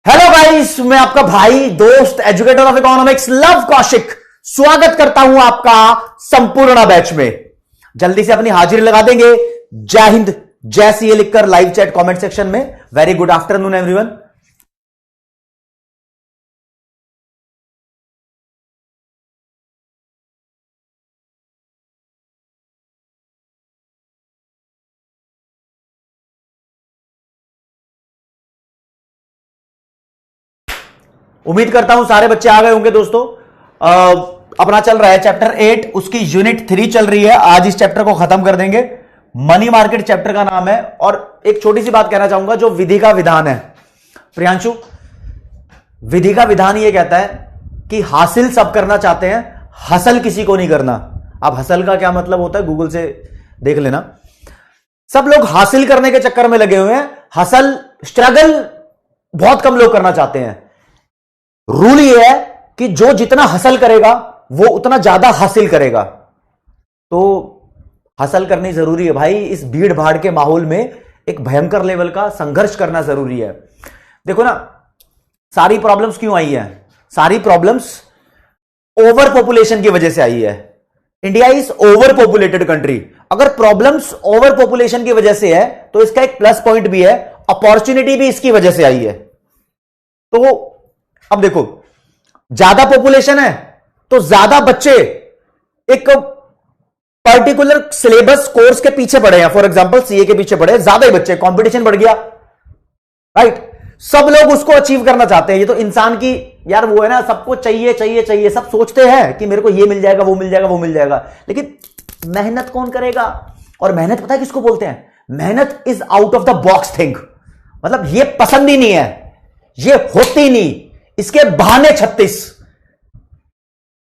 Hello guys, मैं आपका भाई दोस्त educator of economics love Kaushik स्वागत करता हूं आपका संपूर्ण बैच में। जल्दी से अपनी हाजिरी लगा देंगे। जय हिंद, जय सीए लिखकर लाइव चैट कमेंट सेक्शन में। Very good afternoon everyone. उम्मीद करता हूं सारे बच्चे आ गए होंगे दोस्तों। अपना चल रहा है चैप्टर 8, उसकी यूनिट 3 चल रही है। आज इस चैप्टर को खत्म कर देंगे। मनी मार्केट चैप्टर का नाम है। और एक छोटी सी बात कहना चाहूंगा, जो विधि का विधान है प्रियांशु, विधि का विधान यह कहता है कि हासिल सब करना चाहते हैं, हसल किसी को नहीं करना। अब हसल का क्या मतलब होता है गूगल से देख लेना। सब लोग हासिल करने के चक्कर में लगे हुए हैं, हसल स्ट्रगल बहुत कम लोग करना चाहते हैं। रूल ये है कि जो जितना हसल करेगा वो उतना ज्यादा हासिल करेगा। तो हसल करनी जरूरी है भाई। इस भीड़ भाड़ के माहौल में एक भयंकर लेवल का संघर्ष करना जरूरी है। देखो ना, सारी प्रॉब्लम्स क्यों आई है? सारी प्रॉब्लम्स ओवर पॉपुलेशन की वजह से आई है। India is over populated country. अगर प्रॉब्लम्स ओवर पॉपुलेशन की वजह से है तो इसका एक प्लस पॉइंट भी है, अपॉर्चुनिटी भी इसकी वजह से आई है। तो अब देखो, ज्यादा पॉपुलेशन है तो ज्यादा बच्चे एक पर्टिकुलर सिलेबस कोर्स के पीछे पड़े हैं। फॉर एग्जांपल सीए के पीछे पड़े ज्यादा ही बच्चे, कंपटीशन बढ़ गया, राइट। सब लोग उसको अचीव करना चाहते हैं। ये तो इंसान की यार वो है ना, सबको चाहिए चाहिए चाहिए। सब सोचते हैं कि मेरे को ये मिल जाएगा, वो मिल जाएगा, वो मिल जाएगा, लेकिन मेहनत कौन करेगा? और मेहनत पता है किसको बोलते हैं? मेहनत is out of the box thing. मतलब ये पसंद ही नहीं है, ये होती नहीं, इसके बहाने 36।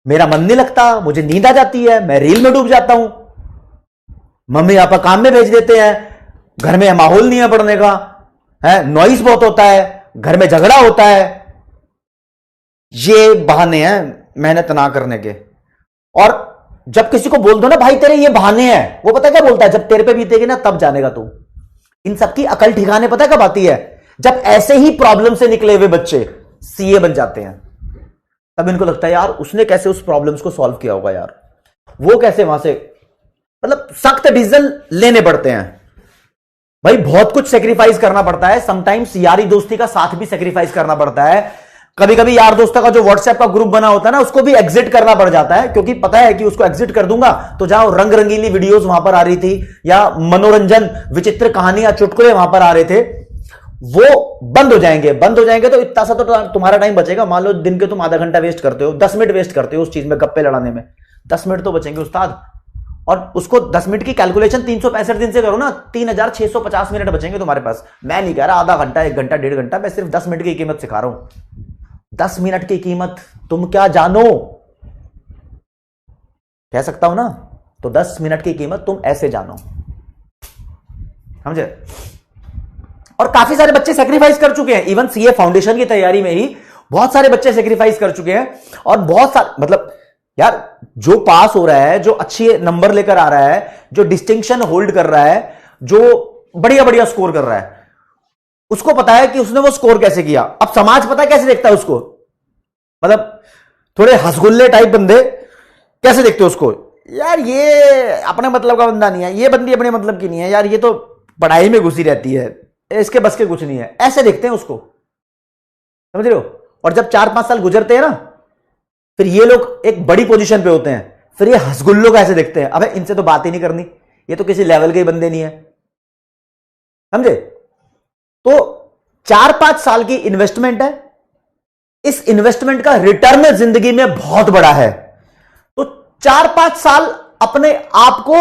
मेरा मन नहीं लगता, मुझे नींद आ जाती है, मैं रील में डूब जाता हूं, मम्मी पापा काम में भेज देते हैं, घर में माहौल नहीं है पढ़ने का, है नॉइस बहुत होता है, घर में झगड़ा होता है। ये बहाने हैं मेहनत ना करने के। और जब किसी को बोल दो ना भाई तेरे ये बहाने हैं, वो पता क्या बोलता है? जब तेरे पे बीतेगी ना तब जानेगा तू। इन सबकी अकल ठिकाने पता कब आती है? जब ऐसे ही प्रॉब्लम से निकले हुए बच्चे सीए बन जाते हैं, तब इनको लगता है यार उसने कैसे उस प्रॉब्लम्स को सॉल्व किया होगा, यार वो कैसे वहां से, मतलब सख्त डिसीजन लेने पड़ते हैं भाई। बहुत कुछ सेक्रीफाइस करना पड़ता है। समटाइम्स यारी दोस्ती का साथ भी सेक्रीफाइस करना पड़ता है। कभी कभी यार दोस्तों का जो व्हाट्सएप का ग्रुप बना होता है ना, उसको भी एग्जिट करना पड़ जाता है, क्योंकि पता है कि उसको एग्जिट कर दूंगा तो जहां रंग रंगीली वीडियोस वहां पर आ रही थी या मनोरंजन विचित्र कहानियां चुटकुले वहां पर आ रहे थे, वो बंद हो जाएंगे। बंद हो जाएंगे तो इतना सा तो तुम्हारा टाइम बचेगा। मान लो दिन के तुम आधा घंटा वेस्ट करते हो, 10 मिनट वेस्ट करते हो उस चीज में, गप्पे लड़ाने में, 10 मिनट तो बचेंगे उस्ताद। और उसको 10 मिनट की कैलकुलेशन 365 दिन से करो ना, 3650 मिनट बचेंगे तुम्हारे पास। मैं नहीं कह रहा आधा घंटा, 1 घंटा, 1.5 घंटा, मैं सिर्फ 10 मिनट की कीमत सिखा रहा हूं। 10 मिनट की कीमत तुम क्या जानो, कह सकता हूं ना? तो 10 मिनट की कीमत तुम ऐसे जानो, समझे? और काफी सारे बच्चे सेक्रीफाइस कर चुके हैं। इवन सीए फाउंडेशन की तैयारी में ही बहुत सारे बच्चे सेक्रीफाइस कर चुके हैं। और बहुत सारे, मतलब यार जो पास हो रहा है, जो अच्छे नंबर लेकर आ रहा है, जो डिस्टिंक्शन होल्ड कर रहा है, जो बढ़िया बढ़िया स्कोर कर रहा है, उसको पता है कि उसने वो स्कोर कैसे किया। अब समाज पता है कैसे देखता है उसको? मतलब थोड़े हंसगुल्ले टाइप बंदे कैसे देखते हो उसको? यार ये अपने मतलब का बंदा नहीं है, ये बंदी अपने मतलब की नहीं है, यार ये तो पढ़ाई में घुसी रहती है, इसके बस के कुछ नहीं है, ऐसे देखते हैं उसको, समझ रहे हो? और जब 4-5 साल गुजरते हैं ना, फिर ये लोग एक बड़ी पोजीशन पे होते हैं, फिर ये हंसगुल्लों को ऐसे देखते हैं, अबे इनसे तो बात ही नहीं करनी, ये तो किसी लेवल के ही बंदे नहीं है, समझे? तो 4-5 साल की इन्वेस्टमेंट है। इस इन्वेस्टमेंट का रिटर्न जिंदगी में बहुत बड़ा है। तो 4-5 साल अपने आप को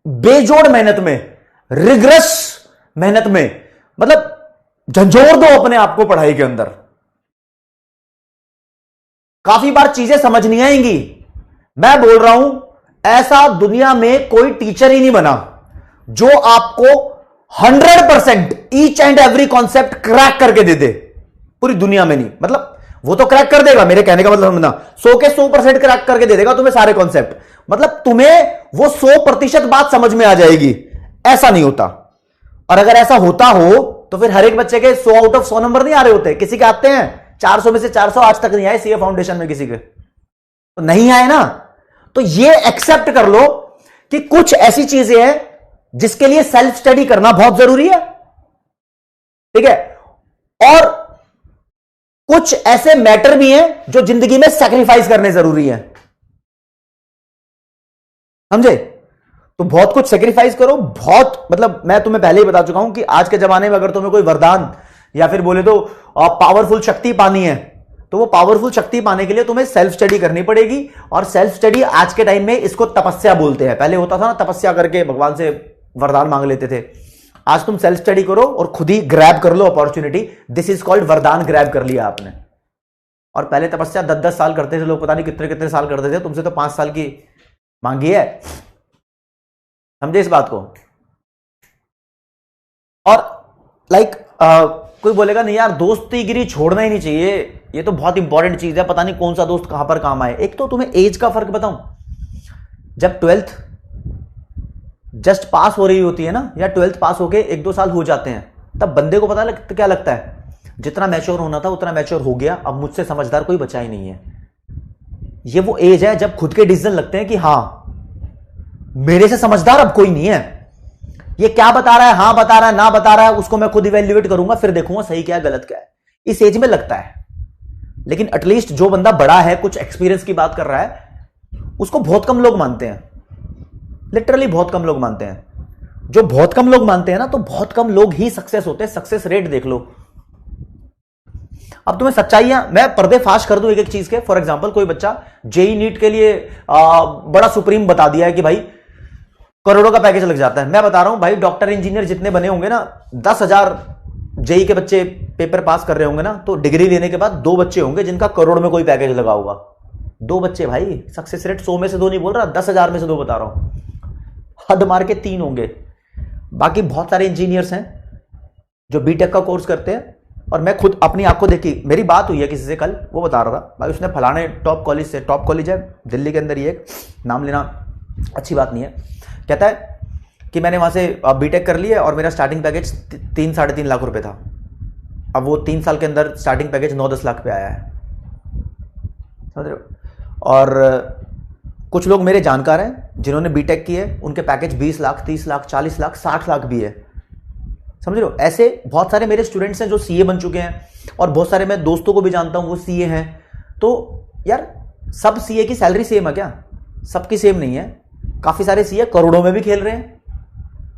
बेजोड़ मेहनत में, रिग्रेस मेहनत में, मतलब झंझोर दो अपने आप को पढ़ाई के अंदर। काफी बार चीजें समझ नहीं आएंगी। मैं बोल रहा हूं, ऐसा दुनिया में कोई टीचर ही नहीं बना जो आपको 100% each and every concept crack करके दे दे। पूरी दुनिया में नहीं, मतलब वो तो क्रैक कर देगा, मेरे कहने का मतलब समझना, 100 के 100% क्रैक करके दे देगा तुम्हें सारे कॉन्सेप्ट। मतलब तुम्हें वो 100% बात समझ में आ जाएगी, ऐसा नहीं होता। और अगर ऐसा होता हो तो फिर हर एक बच्चे के 100 आउट ऑफ 100 नंबर नहीं आ रहे होते, किसी के आते हैं 400 में से 400, आज तक नहीं आए सीए फाउंडेशन में किसी के, तो नहीं आए ना। तो ये एक्सेप्ट कर लो कि कुछ ऐसी चीजें हैं जिसके लिए सेल्फ स्टडी करना बहुत जरूरी है, ठीक है, और कुछ ऐसे मैटर भी हैं जो जिंदगी में सैक्रिफाइस करने जरूरी है, समझे। तो बहुत कुछ सैक्रिफाइस करो, बहुत, मतलब मैं तुम्हें पहले ही बता चुका हूं कि आज के जमाने में अगर तुम्हें कोई वरदान या फिर बोले तो पावरफुल शक्ति पानी है, तो वो पावरफुल शक्ति पाने के लिए तुम्हें सेल्फ स्टडी करनी पड़ेगी। और सेल्फ स्टडी आज के टाइम में इसको तपस्या बोलते हैं, पहले होता था ना तपस्या करके भगवान से वरदान मांग लेते थे। आज तुम सेल्फ स्टडी करो और खुद ही ग्रैब कर लो अपॉर्चुनिटी, दिस इज कॉल्ड वरदान ग्रैब कर लिया आपने। और पहले तपस्या 10-10 साल करते थे लोग, पता नहीं कितने कितने साल करते थे, तुमसे तो 5 साल की मांगी है, समझे इस बात को। और लाइक कोई बोलेगा नहीं यार दोस्तीगिरी छोड़ना ही नहीं चाहिए, ये तो बहुत इंपॉर्टेंट चीज है, पता नहीं कौन सा दोस्त कहां पर काम आए। एक तो तुम्हें एज का फर्क बताऊं, जब 12th जस्ट पास हो रही होती है ना, या 12th पास होके 1-2 साल हो जाते हैं, तब बंदे को पता क्या लगता है, जितना मैच्योर होना था उतना मैच्योर हो गया, अब मुझसे समझदार कोई बचा ही नहीं है। ये वो एज है जब खुद के डिसीजन लगते हैं कि हां मेरे से समझदार अब कोई नहीं है, ये क्या बता रहा है, हां बता रहा है ना बता रहा है, उसको मैं खुद इवेल्युएट करूंगा, फिर देखूंगा सही क्या है गलत क्या है। इस एज में लगता है। लेकिन एटलीस्ट जो बंदा बड़ा है, कुछ एक्सपीरियंस की बात कर रहा है, उसको बहुत कम लोग मानते हैं, लिटरली बहुत कम लोग मानते हैं। जो बहुत कम लोग मानते हैं ना, तो बहुत कम लोग ही सक्सेस होते हैं। सक्सेस रेट देख लो। अब तुम्हें सच्चाइयां मैं पर्दे फाश कर दूं एक एक चीज के। फॉर एग्जांपल कोई बच्चा जेई नीट के लिए बड़ा सुप्रीम बता दिया है कि भाई करोड़ों का पैकेज लग जाता है। मैं बता रहा हूं भाई, डॉक्टर इंजीनियर जितने बने होंगे ना, 10,000 जेई के बच्चे पेपर पास कर रहे होंगे ना, तो डिग्री लेने के बाद 2 बच्चे होंगे जिनका करोड़ में कोई पैकेज लगा होगा। 2 बच्चे भाई, सक्सेस रेट 100 में से 2 नहीं बोल रहा, 10,000 में से 2 बता रहा हूं। हद मार के 3 होंगे। बाकी बहुत सारे इंजीनियर्स हैं जो बीटेक का कोर्स करते हैं। और मैं खुद अपनी आंखों देखी, मेरी बात हुई है किसी से कल, वो बता रहा था भाई उसने फलाने टॉप कॉलेज से, टॉप कॉलेज है दिल्ली के अंदर, ये एक नाम लेना अच्छी बात नहीं है, कहता है कि मैंने वहां से बीटेक कर लिया और मेरा स्टार्टिंग पैकेज 3-3.5 लाख रुपए था। अब वो 3 साल के अंदर स्टार्टिंग पैकेज 9-10 लाख पे आया है, समझ रहे हो। और कुछ लोग मेरे जानकार हैं जिन्होंने बीटेक की है, उनके पैकेज 20 लाख, 30 लाख, 40 लाख, 60 लाख भी है, समझ रहे हो। ऐसे बहुत सारे मेरे स्टूडेंट्स हैं जो सीए बन चुके हैं, और बहुत सारे मैं दोस्तों को भी जानता हूं वो सीए हैं। तो यार सब सीए की सैलरी सेम है क्या? सबकी सेम नहीं है। काफी सारे सीए करोड़ों में भी खेल रहे हैं,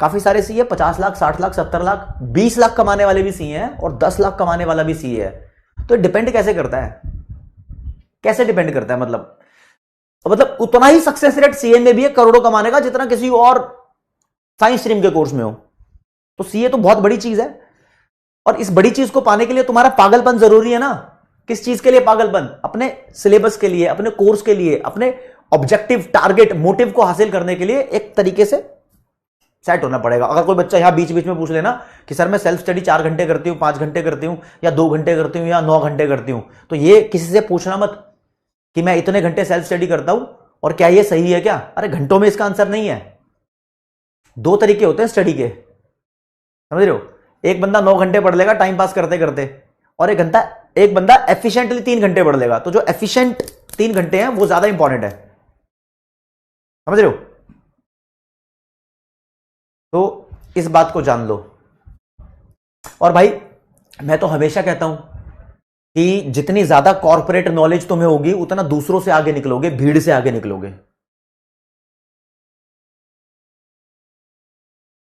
काफी सारे सीए 50 लाख, 60 लाख, 70 लाख, 20 लाख कमाने वाले भी सीए हैं, और 10 लाख कमाने वाला भी सीए है। तो डिपेंड कैसे करता है, कैसे डिपेंड करता है, मतलब उतना ही सक्सेस रेट सीए में भी है करोड़ों कमाने का जितना किसी और साइंस स्ट्रीम के कोर्स में हो। तो सीए तो बहुत बड़ी चीज है, और इस बड़ी चीज को पाने के लिए तुम्हारा पागलपन जरूरी है ना। किस चीज के लिए पागलपन? अपने सिलेबस के लिए, अपने कोर्स के लिए, अपने ऑब्जेक्टिव, टारगेट, मोटिव को हासिल करने के लिए एक तरीके से सेट होना पड़ेगा। अगर कोई बच्चा यहां बीच बीच में पूछ लेना कि सर मैं सेल्फ स्टडी 4 घंटे करती हूं, 5 घंटे करती हूं, या 2 घंटे करती हूं, या 9 घंटे करती हूं, तो ये किसी से पूछना मत कि मैं इतने घंटे सेल्फ स्टडी करता हूं और क्या ये सही है क्या। अरे घंटों में इसका आंसर नहीं है। 2 तरीके होते हैं स्टडी के, समझ रहे हो। एक बंदा 9 घंटे पढ़ लेगा टाइम पास करते करते, और एक बंदा एफिशिएंटली 3 घंटे पढ़ लेगा। तो जो एफिशिएंट 3 घंटे हैं वो ज्यादा इंपॉर्टेंट है, समझ रहे हो। तो इस बात को जान लो। और भाई मैं तो हमेशा कहता हूं कि जितनी ज्यादा कॉर्पोरेट नॉलेज तुम्हें होगी उतना दूसरों से आगे निकलोगे, भीड़ से आगे निकलोगे,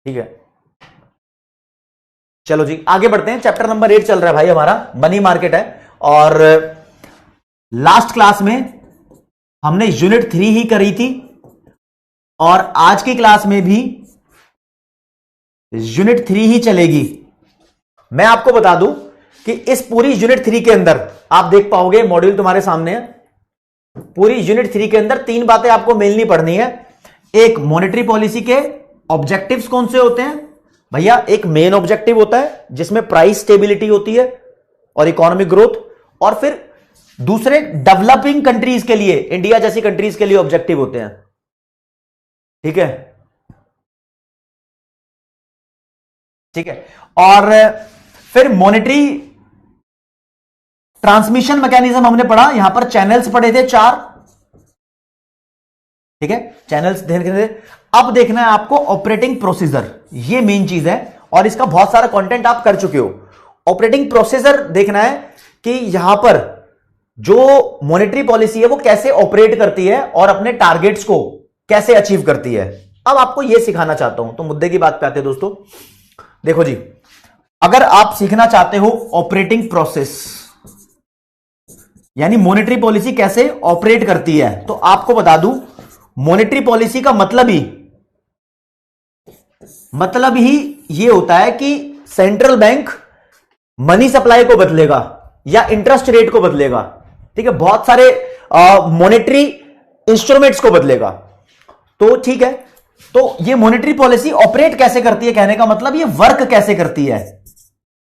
ठीक है। चलो जी आगे बढ़ते हैं। चैप्टर नंबर 8 चल रहा है भाई हमारा, मनी मार्केट है। और लास्ट क्लास में हमने यूनिट 3 ही करी थी, और आज की क्लास में भी यूनिट 3 ही चलेगी। मैं आपको बता दूं कि इस पूरी यूनिट 3 के अंदर आप देख पाओगे, मॉड्यूल तुम्हारे सामने है, पूरी यूनिट 3 के अंदर 3 बातें आपको मिलनी पड़नी है। एक, मॉनेटरी पॉलिसी के ऑब्जेक्टिव्स कौन से होते हैं भैया। एक मेन ऑब्जेक्टिव होता है जिसमें प्राइस स्टेबिलिटी होती है और इकोनॉमिक ग्रोथ, और फिर दूसरे डेवलपिंग कंट्रीज के लिए, इंडिया जैसी कंट्रीज के लिए ऑब्जेक्टिव होते हैं, ठीक है, ठीक है। और फिर मॉनेटरी ट्रांसमिशन मैकेनिज्म हमने पढ़ा, यहां पर चैनल्स पढ़े थे 4, ठीक है, चैनल्स देखने थे। अब देखना है आपको ऑपरेटिंग प्रोसीजर, ये मेन चीज है और इसका बहुत सारा कंटेंट आप कर चुके हो। ऑपरेटिंग प्रोसीजर देखना है कि यहां पर जो मॉनेटरी पॉलिसी है वो कैसे ऑपरेट करती है और अपने टारगेट्स को कैसे अचीव करती है। अब आपको यह सिखाना चाहता हूं, तो मुद्दे की बात पे आते हैं दोस्तों। देखो जी, अगर आप सीखना चाहते हो ऑपरेटिंग प्रोसेस यानी मॉनेटरी पॉलिसी कैसे ऑपरेट करती है, तो आपको बता दूं मॉनेटरी पॉलिसी का मतलब ही ये होता है कि सेंट्रल बैंक मनी सप्लाई को बदलेगा या इंटरेस्ट रेट को बदलेगा, ठीक है, बहुत सारे मॉनेटरी इंस्ट्रूमेंट्स को बदलेगा। तो ठीक है, तो ये मॉनेटरी पॉलिसी ऑपरेट कैसे करती है, कहने का मतलब ये वर्क कैसे करती है।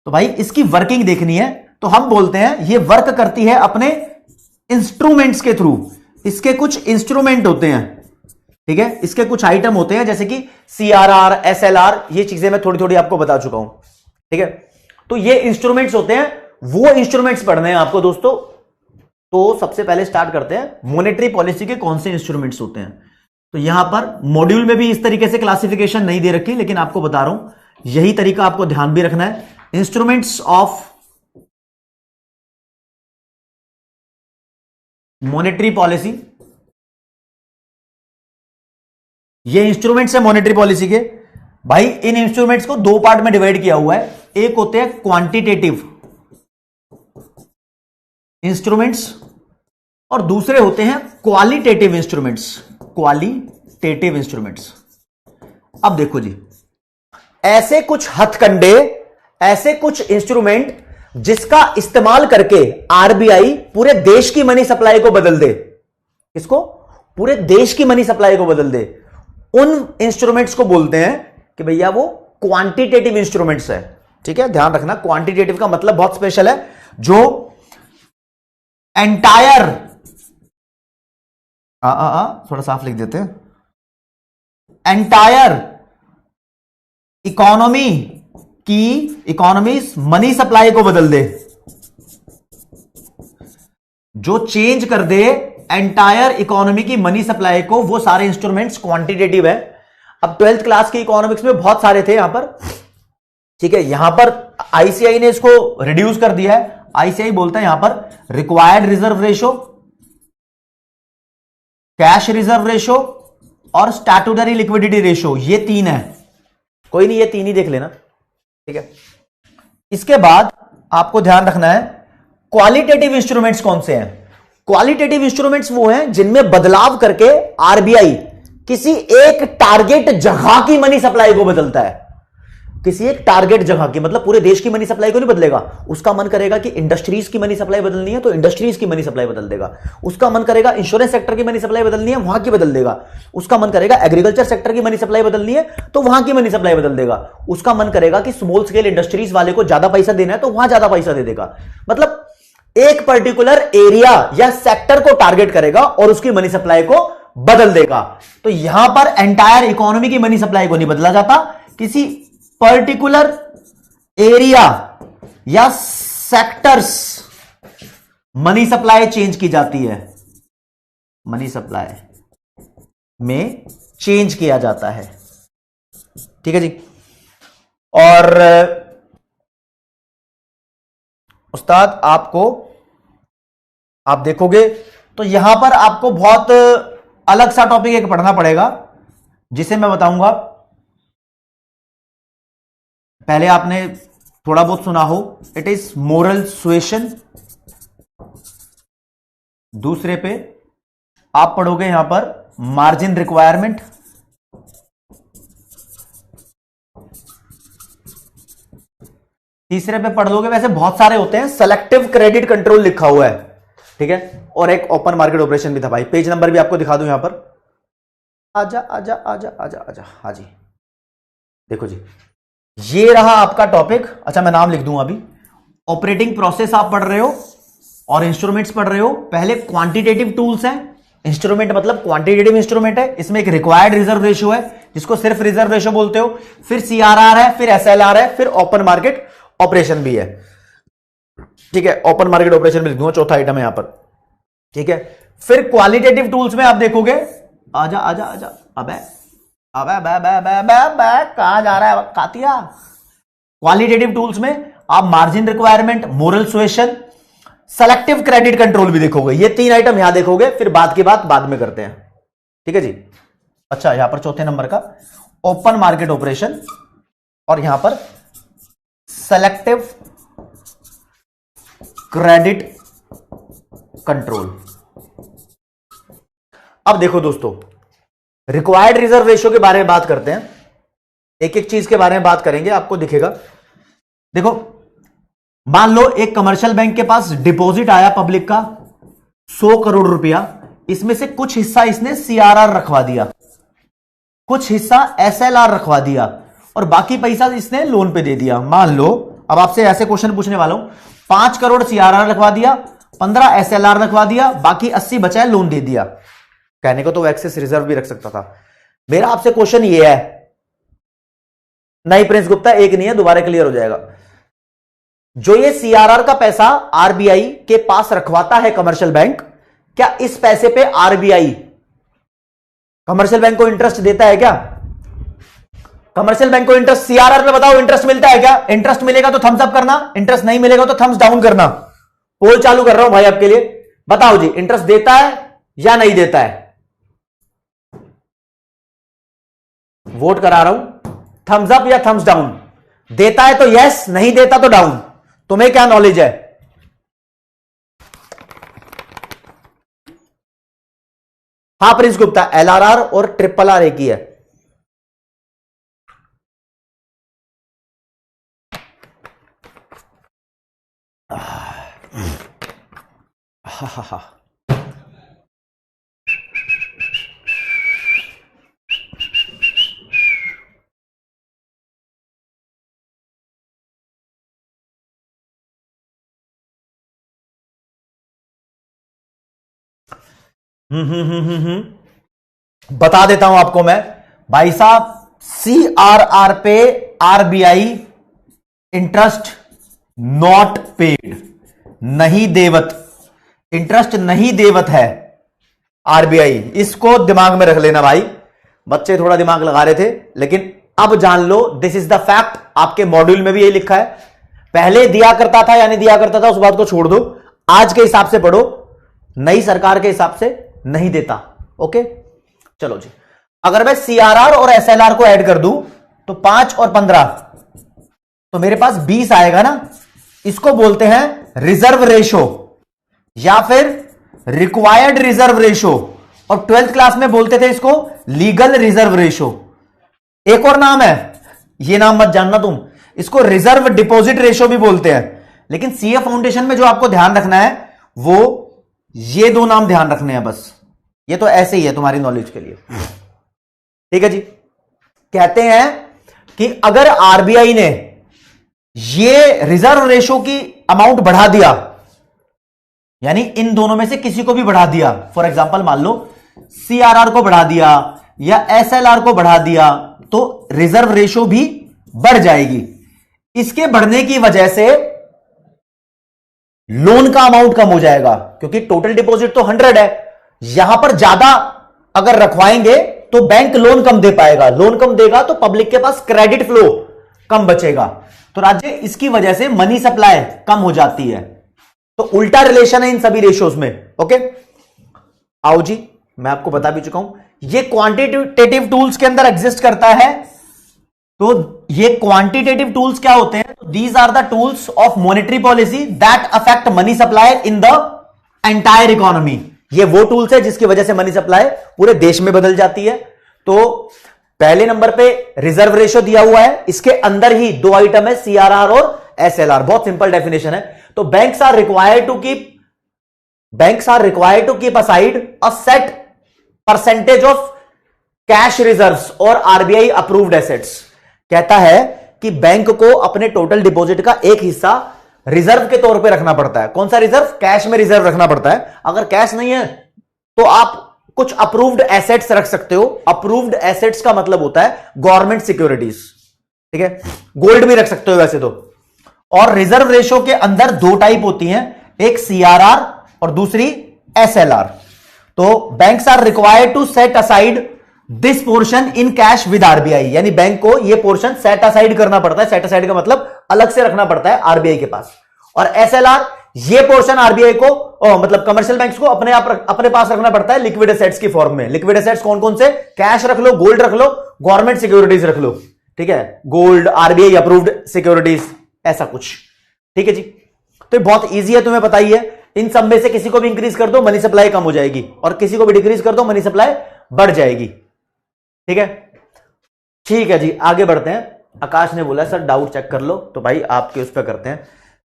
तो भाई इसकी वर्किंग देखनी है, तो हम बोलते हैं ये वर्क करती है अपने इंस्ट्रूमेंट्स के थ्रू। इसके कुछ इंस्ट्रूमेंट होते हैं, ठीक है, इसके कुछ आइटम होते हैं जैसे कि CRR, SLR, ये चीजें मैं थोड़ी थोड़ी आपको बता चुका हूं, ठीक है। तो ये इंस्ट्रूमेंट्स होते हैं, वो इंस्ट्रूमेंट्स पढ़ने हैं आपको दोस्तों। तो सबसे पहले स्टार्ट करते हैं मॉनेटरी पॉलिसी के कौन से इंस्ट्रूमेंट्स होते हैं। तो यहां पर मॉड्यूल में भी इस तरीके से क्लासिफिकेशन नहीं दे रखी, लेकिन आपको बता रहा हूं, यही तरीका आपको ध्यान भी रखना है। इंस्ट्रूमेंट्स ऑफ मॉनेटरी पॉलिसी, ये इंस्ट्रूमेंट्स है मॉनेटरी पॉलिसी के। भाई इन इंस्ट्रूमेंट्स को 2 पार्ट में डिवाइड किया हुआ है, एक होते हैं क्वांटिटेटिव इंस्ट्रूमेंट्स और दूसरे होते हैं क्वालिटेटिव इंस्ट्रूमेंट्स। क्वालिटेटिव इंस्ट्रूमेंट्स, अब देखो जी, ऐसे कुछ हथकंडे, ऐसे कुछ इंस्ट्रूमेंट जिसका इस्तेमाल करके आरबीआई पूरे देश की मनी सप्लाई को बदल दे, इसको पूरे देश की मनी सप्लाई को बदल दे, उन इंस्ट्रूमेंट्स को बोलते हैं कि भैया वो क्वांटिटेटिव इंस्ट्रूमेंट्स है, ठीक है। ध्यान रखना, क्वांटिटेटिव का मतलब बहुत स्पेशल है, जो एंटायर थोड़ा साफ लिख देते हैं, एंटायर इकोनॉमीज मनी सप्लाई को बदल दे, जो चेंज कर दे एंटायर इकोनॉमी की मनी सप्लाई को, वो सारे इंस्ट्रूमेंट्स क्वांटिटेटिव है। अब 12th क्लास की इकोनॉमिक्स में बहुत सारे थे यहां पर, ठीक है। यहां पर आईसीआई ने इसको रिड्यूस कर दिया है। आईसीआई बोलता है यहां पर required reserve ratio, cash reserve ratio और स्टैट्यूटरी लिक्विडिटी रेशो, ये 3 है। कोई नहीं, ये 3 ही देख लेना, ठीक है। इसके बाद आपको ध्यान रखना है क्वालिटेटिव इंस्ट्रूमेंट्स कौन से हैं। क्वालिटेटिव इंस्ट्रूमेंट्स वो हैं जिनमें बदलाव करके आरबीआई किसी एक टारगेट जगह की मनी सप्लाई को बदलता है। किसी एक टारगेट जगह की, मतलब पूरे देश की मनी सप्लाई को नहीं बदलेगा। उसका मन करेगा कि इंडस्ट्रीज की मनी सप्लाई बदलनी है तो इंडस्ट्रीज की मनी सप्लाई बदल देगा। उसका मन करेगा इंश्योरेंस सेक्टर की मनी सप्लाई बदलनी है, वहां की बदल देगा। उसका मन करेगा एग्रीकल्चर सेक्टर की मनी सप्लाई बदलनी है तो वहां की मनी सप्लाई बदल देगा। उसका मन करेगा कि स्मॉल स्केल इंडस्ट्रीज वाले को ज्यादा पैसा देना है तो वहां ज्यादा पैसा दे देगा। मतलब एक पर्टिकुलर एरिया या सेक्टर को टारगेट करेगा और उसकी मनी सप्लाई को बदल देगा। तो यहां पर एंटायर इकोनॉमी की मनी सप्लाई को नहीं बदला जाता, किसी पर्टिकुलर एरिया या सेक्टर्स मनी सप्लाई चेंज की जाती है, मनी सप्लाई में चेंज किया जाता है, ठीक है जी। और उस्ताद आप देखोगे तो यहां पर आपको बहुत अलग सा टॉपिक एक पढ़ना पड़ेगा, जिसे मैं बताऊंगा। पहले आपने थोड़ा बहुत सुना हो, इट इज मोरल सुएशन। दूसरे पे आप पढ़ोगे यहां पर मार्जिन रिक्वायरमेंट। तीसरे पे पढ़ लोगे, वैसे बहुत सारे होते हैं, सेलेक्टिव क्रेडिट कंट्रोल लिखा हुआ है, ठीक है। और एक ओपन मार्केट ऑपरेशन भी था भाई। पेज नंबर भी आपको दिखा दूं यहां पर। आजा आजा आजा आजा आजा, हाँ जी, देखो जी, ये रहा आपका टॉपिक। अच्छा, मैं नाम लिख दूं अभी। ऑपरेटिंग प्रोसेस आप पढ़ रहे हो और इंस्ट्रूमेंट्स पढ़ रहे हो। पहले क्वांटिटेटिव टूल्स हैं, इंस्ट्रूमेंट मतलब क्वांटिटेटिव इंस्ट्रूमेंट है, इसमें एक रिक्वायर्ड रिजर्व रेशियो है जिसको सिर्फ रिजर्व रेशियो बोलते हो, फिर सीआरआर है, फिर एसएलआर है, फिर ओपन मार्केट ऑपरेशन भी है, ठीक है, ओपन मार्केट ऑपरेशन भी लिख दूंगा, चौथा आइटम है यहां पर, ठीक है। फिर क्वालिटेटिव टूल्स में आप देखोगे, आजा आजा आजा, अबे अबे बे बे बे बे बे कहां जा रहा है कातिया। क्वालिटेटिव टूल्स में आप margin requirement, moral suasion, selective credit control भी देखोगे। ये 3 आइटम यहां देखोगे, फिर बाद की बात बाद में करते हैं, ठीक है जी। अच्छा, यहां पर चौथे नंबर का ओपन मार्केट ऑपरेशन और यहां पर सेलेक्टिव क्रेडिट कंट्रोल। अब देखो दोस्तों, रिक्वायर्ड रिजर्व रेशियो के बारे में बात करते हैं, एक एक चीज के बारे में बात करेंगे, आपको दिखेगा। देखो, मान लो एक कमर्शियल बैंक के पास डिपॉजिट आया पब्लिक का 100 करोड़ रुपया, इसमें से कुछ हिस्सा इसने सीआरआर रखवा दिया, कुछ हिस्सा एसएलआर रखवा दिया और बाकी पैसा इसने लोन पे दे दिया। मान लो, अब आपसे ऐसे क्वेश्चन पूछने वाला हूं, 5 करोड़ सीआरआर रखवा दिया, 15 एसएलआर रखवा दिया, बाकी 80 बचा है, लोन दे दिया। कहने को तो एक्सेस रिजर्व भी रख सकता था। मेरा आपसे क्वेश्चन ये है, नहीं प्रिंस गुप्ता, एक नहीं है, दोबारा क्लियर हो जाएगा। जो ये सीआरआर का पैसा आरबीआई के पास रखवाता है कमर्शियल बैंक, क्या इस पैसे पे आरबीआई कमर्शियल बैंक को इंटरेस्ट देता है क्या? कमर्शियल बैंक को इंटरेस्ट सीआरआर पे बताओ, इंटरेस्ट मिलता है क्या? इंटरेस्ट मिलेगा तो थम्स अप करना, इंटरेस्ट नहीं मिलेगा तो थम्स डाउन करना। पोल चालू कर रहा हूं भाई आपके लिए, बताओ जी, इंटरेस्ट देता है या नहीं देता है? वोट करा रहा हूं, थम्स अप या थम्स डाउन। देता है तो यस, नहीं देता तो डाउन। तुम्हें क्या नॉलेज है? हाँ प्रिंस गुप्ता, एलआरआर और ट्रिपल आर एक ही है। हा हा। बता देता हूं आपको मैं भाई साहब, सीआरआर पे आरबीआई इंटरेस्ट नॉट पेड, नहीं देवत, इंटरेस्ट नहीं देवत है आरबीआई। इसको दिमाग में रख लेना भाई, बच्चे थोड़ा दिमाग लगा रहे थे लेकिन अब जान लो, दिस इज द फैक्ट। आपके मॉड्यूल में भी यही लिखा है, पहले दिया करता था या नहीं दिया करता था उस बात को छोड़ दो, आज के हिसाब से पढ़ो, नई सरकार के हिसाब से नहीं देता। ओके चलो जी, अगर मैं सीआरआर और एसएलआर को ऐड कर दूं तो 5 और 15 तो मेरे पास 20 आएगा ना। इसको बोलते हैं रिजर्व रेशो या फिर रिक्वायर्ड रिजर्व रेशो, और 12th क्लास में बोलते थे इसको लीगल रिजर्व रेशो। एक और नाम है, ये नाम मत जानना तुम, इसको रिजर्व डिपॉजिट रेशो भी बोलते हैं। लेकिन सीए फाउंडेशन में जो आपको ध्यान रखना है वो ये 2 नाम ध्यान रखने हैं बस, ये तो ऐसे ही है तुम्हारी नॉलेज के लिए, ठीक है जी। कहते हैं कि अगर आरबीआई ने ये रिजर्व रेशो की अमाउंट बढ़ा दिया, यानी इन दोनों में से किसी को भी बढ़ा दिया, फॉर एग्जांपल मान लो सीआरआर को बढ़ा दिया या एसएलआर को बढ़ा दिया, तो रिजर्व रेशो भी बढ़ जाएगी। इसके बढ़ने की वजह से लोन का अमाउंट कम हो जाएगा, क्योंकि टोटल डिपॉजिट तो 100 है, यहां पर ज्यादा अगर रखवाएंगे तो बैंक लोन कम दे पाएगा, लोन कम देगा तो पब्लिक के पास क्रेडिट फ्लो कम बचेगा, तो राज्य इसकी वजह से मनी सप्लाई कम हो जाती है। तो उल्टा रिलेशन है इन सभी रेशियोज में। ओके आओ जी, मैं आपको बता भी चुका हूं, ये क्वांटिटेटिव टूल्स के अंदर एग्जिस्ट करता है। तो ये क्वांटिटेटिव टूल्स क्या होते हैं? These are the tools of monetary policy that affect money supply in the entire economy. ये वो टूल्स है जिसकी वजह से मनी सप्लाई पूरे देश में बदल जाती है। तो पहले नंबर पे रिजर्व रेशो दिया हुआ है, इसके अंदर ही 2 आइटम है, सीआरआर और एसएलआर। बहुत सिंपल डेफिनेशन है। तो banks are required to keep aside a set percentage of cash reserves और आरबीआई अप्रूव्ड एसेट्स। कहता है कि बैंक को अपने टोटल डिपॉजिट का एक हिस्सा रिजर्व के तौर पे रखना पड़ता है। कौन सा रिजर्व? कैश में रिजर्व रखना पड़ता है। अगर कैश नहीं है तो आप कुछ अप्रूव्ड एसेट्स रख सकते हो। अप्रूव्ड एसेट्स का मतलब होता है गवर्नमेंट सिक्योरिटीज, ठीक है। गोल्ड भी रख सकते हो वैसे तो, और रिजर्व रेशो के अंदर दो टाइप होती हैं, एक सीआरआर और दूसरी एसएलआर। तो banks are required to set aside this portion in cash with RBI, यानी बैंक को यह पोर्शन सेट असाइड करना पड़ता है। सेट असाइड का मतलब अलग से रखना पड़ता है आरबीआई के पास। और एसएलआर, ये पोर्शन आरबीआई को मतलब कमर्शियल बैंक्स को अपने पास रखना पड़ता है लिक्विड एसेट्स की फॉर्म में। लिक्विड एसेट्स कौन कौन से? कैश रख लो, गोल्ड रख लो, गवर्नमेंट सिक्योरिटीज रख लो, ठीक है, गोल्ड, आरबीआई अप्रूव्ड सिक्योरिटीज, ऐसा कुछ, ठीक है जी। तो बहुत ईजी है, तुम्हें पता ही है। इन सब में से किसी को भी इंक्रीज कर दो, मनी सप्लाई कम हो जाएगी, और किसी को भी डिक्रीज कर दो, मनी सप्लाई बढ़ जाएगी, ठीक है। ठीक है जी, आगे बढ़ते हैं। आकाश ने बोला सर डाउट चेक कर लो, तो भाई आपके उस पर करते हैं।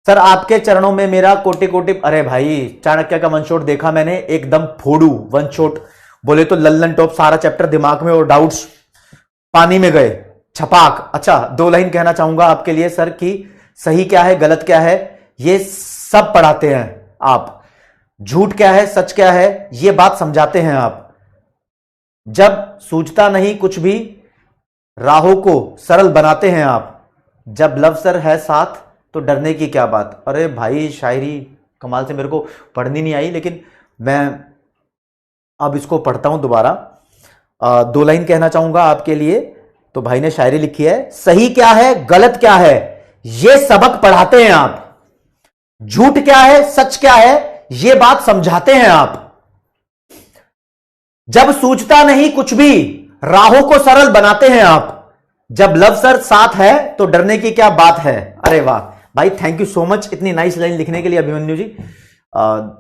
सर आपके चरणों में मेरा कोटि कोटि, अरे भाई चाणक्य का वन शॉट देखा मैंने, एकदम फोड़ू वन शॉट, बोले तो लल्लन टॉप, सारा चैप्टर दिमाग में और डाउट्स पानी में गए, छपाक। अच्छा, 2 लाइन कहना चाहूंगा आपके लिए सर कि सही क्या है, गलत क्या है, ये सब पढ़ाते हैं आप। झूठ क्या है, सच क्या है, ये बात समझाते हैं आप। जब सूझता नहीं कुछ भी, राहों को सरल बनाते हैं आप। जब लफ्ज़ है साथ, तो डरने की क्या बात। अरे भाई शायरी कमाल से, मेरे को पढ़नी नहीं आई, लेकिन मैं अब इसको पढ़ता हूं दोबारा। 2 लाइन कहना चाहूंगा आपके लिए। तो भाई ने शायरी लिखी है, सही क्या है, गलत क्या है, ये सबक पढ़ाते हैं आप। झूठ क्या है, सच क्या है, ये बात समझाते हैं आप। जब सूझता नहीं कुछ भी, राहों को सरल बनाते हैं आप। जब लफ्ज़ साथ है, तो डरने की क्या बात है। अरे वाह भाई, थैंक यू सो मच इतनी नाइस लाइन लिखने के लिए अभिमन्यु जी।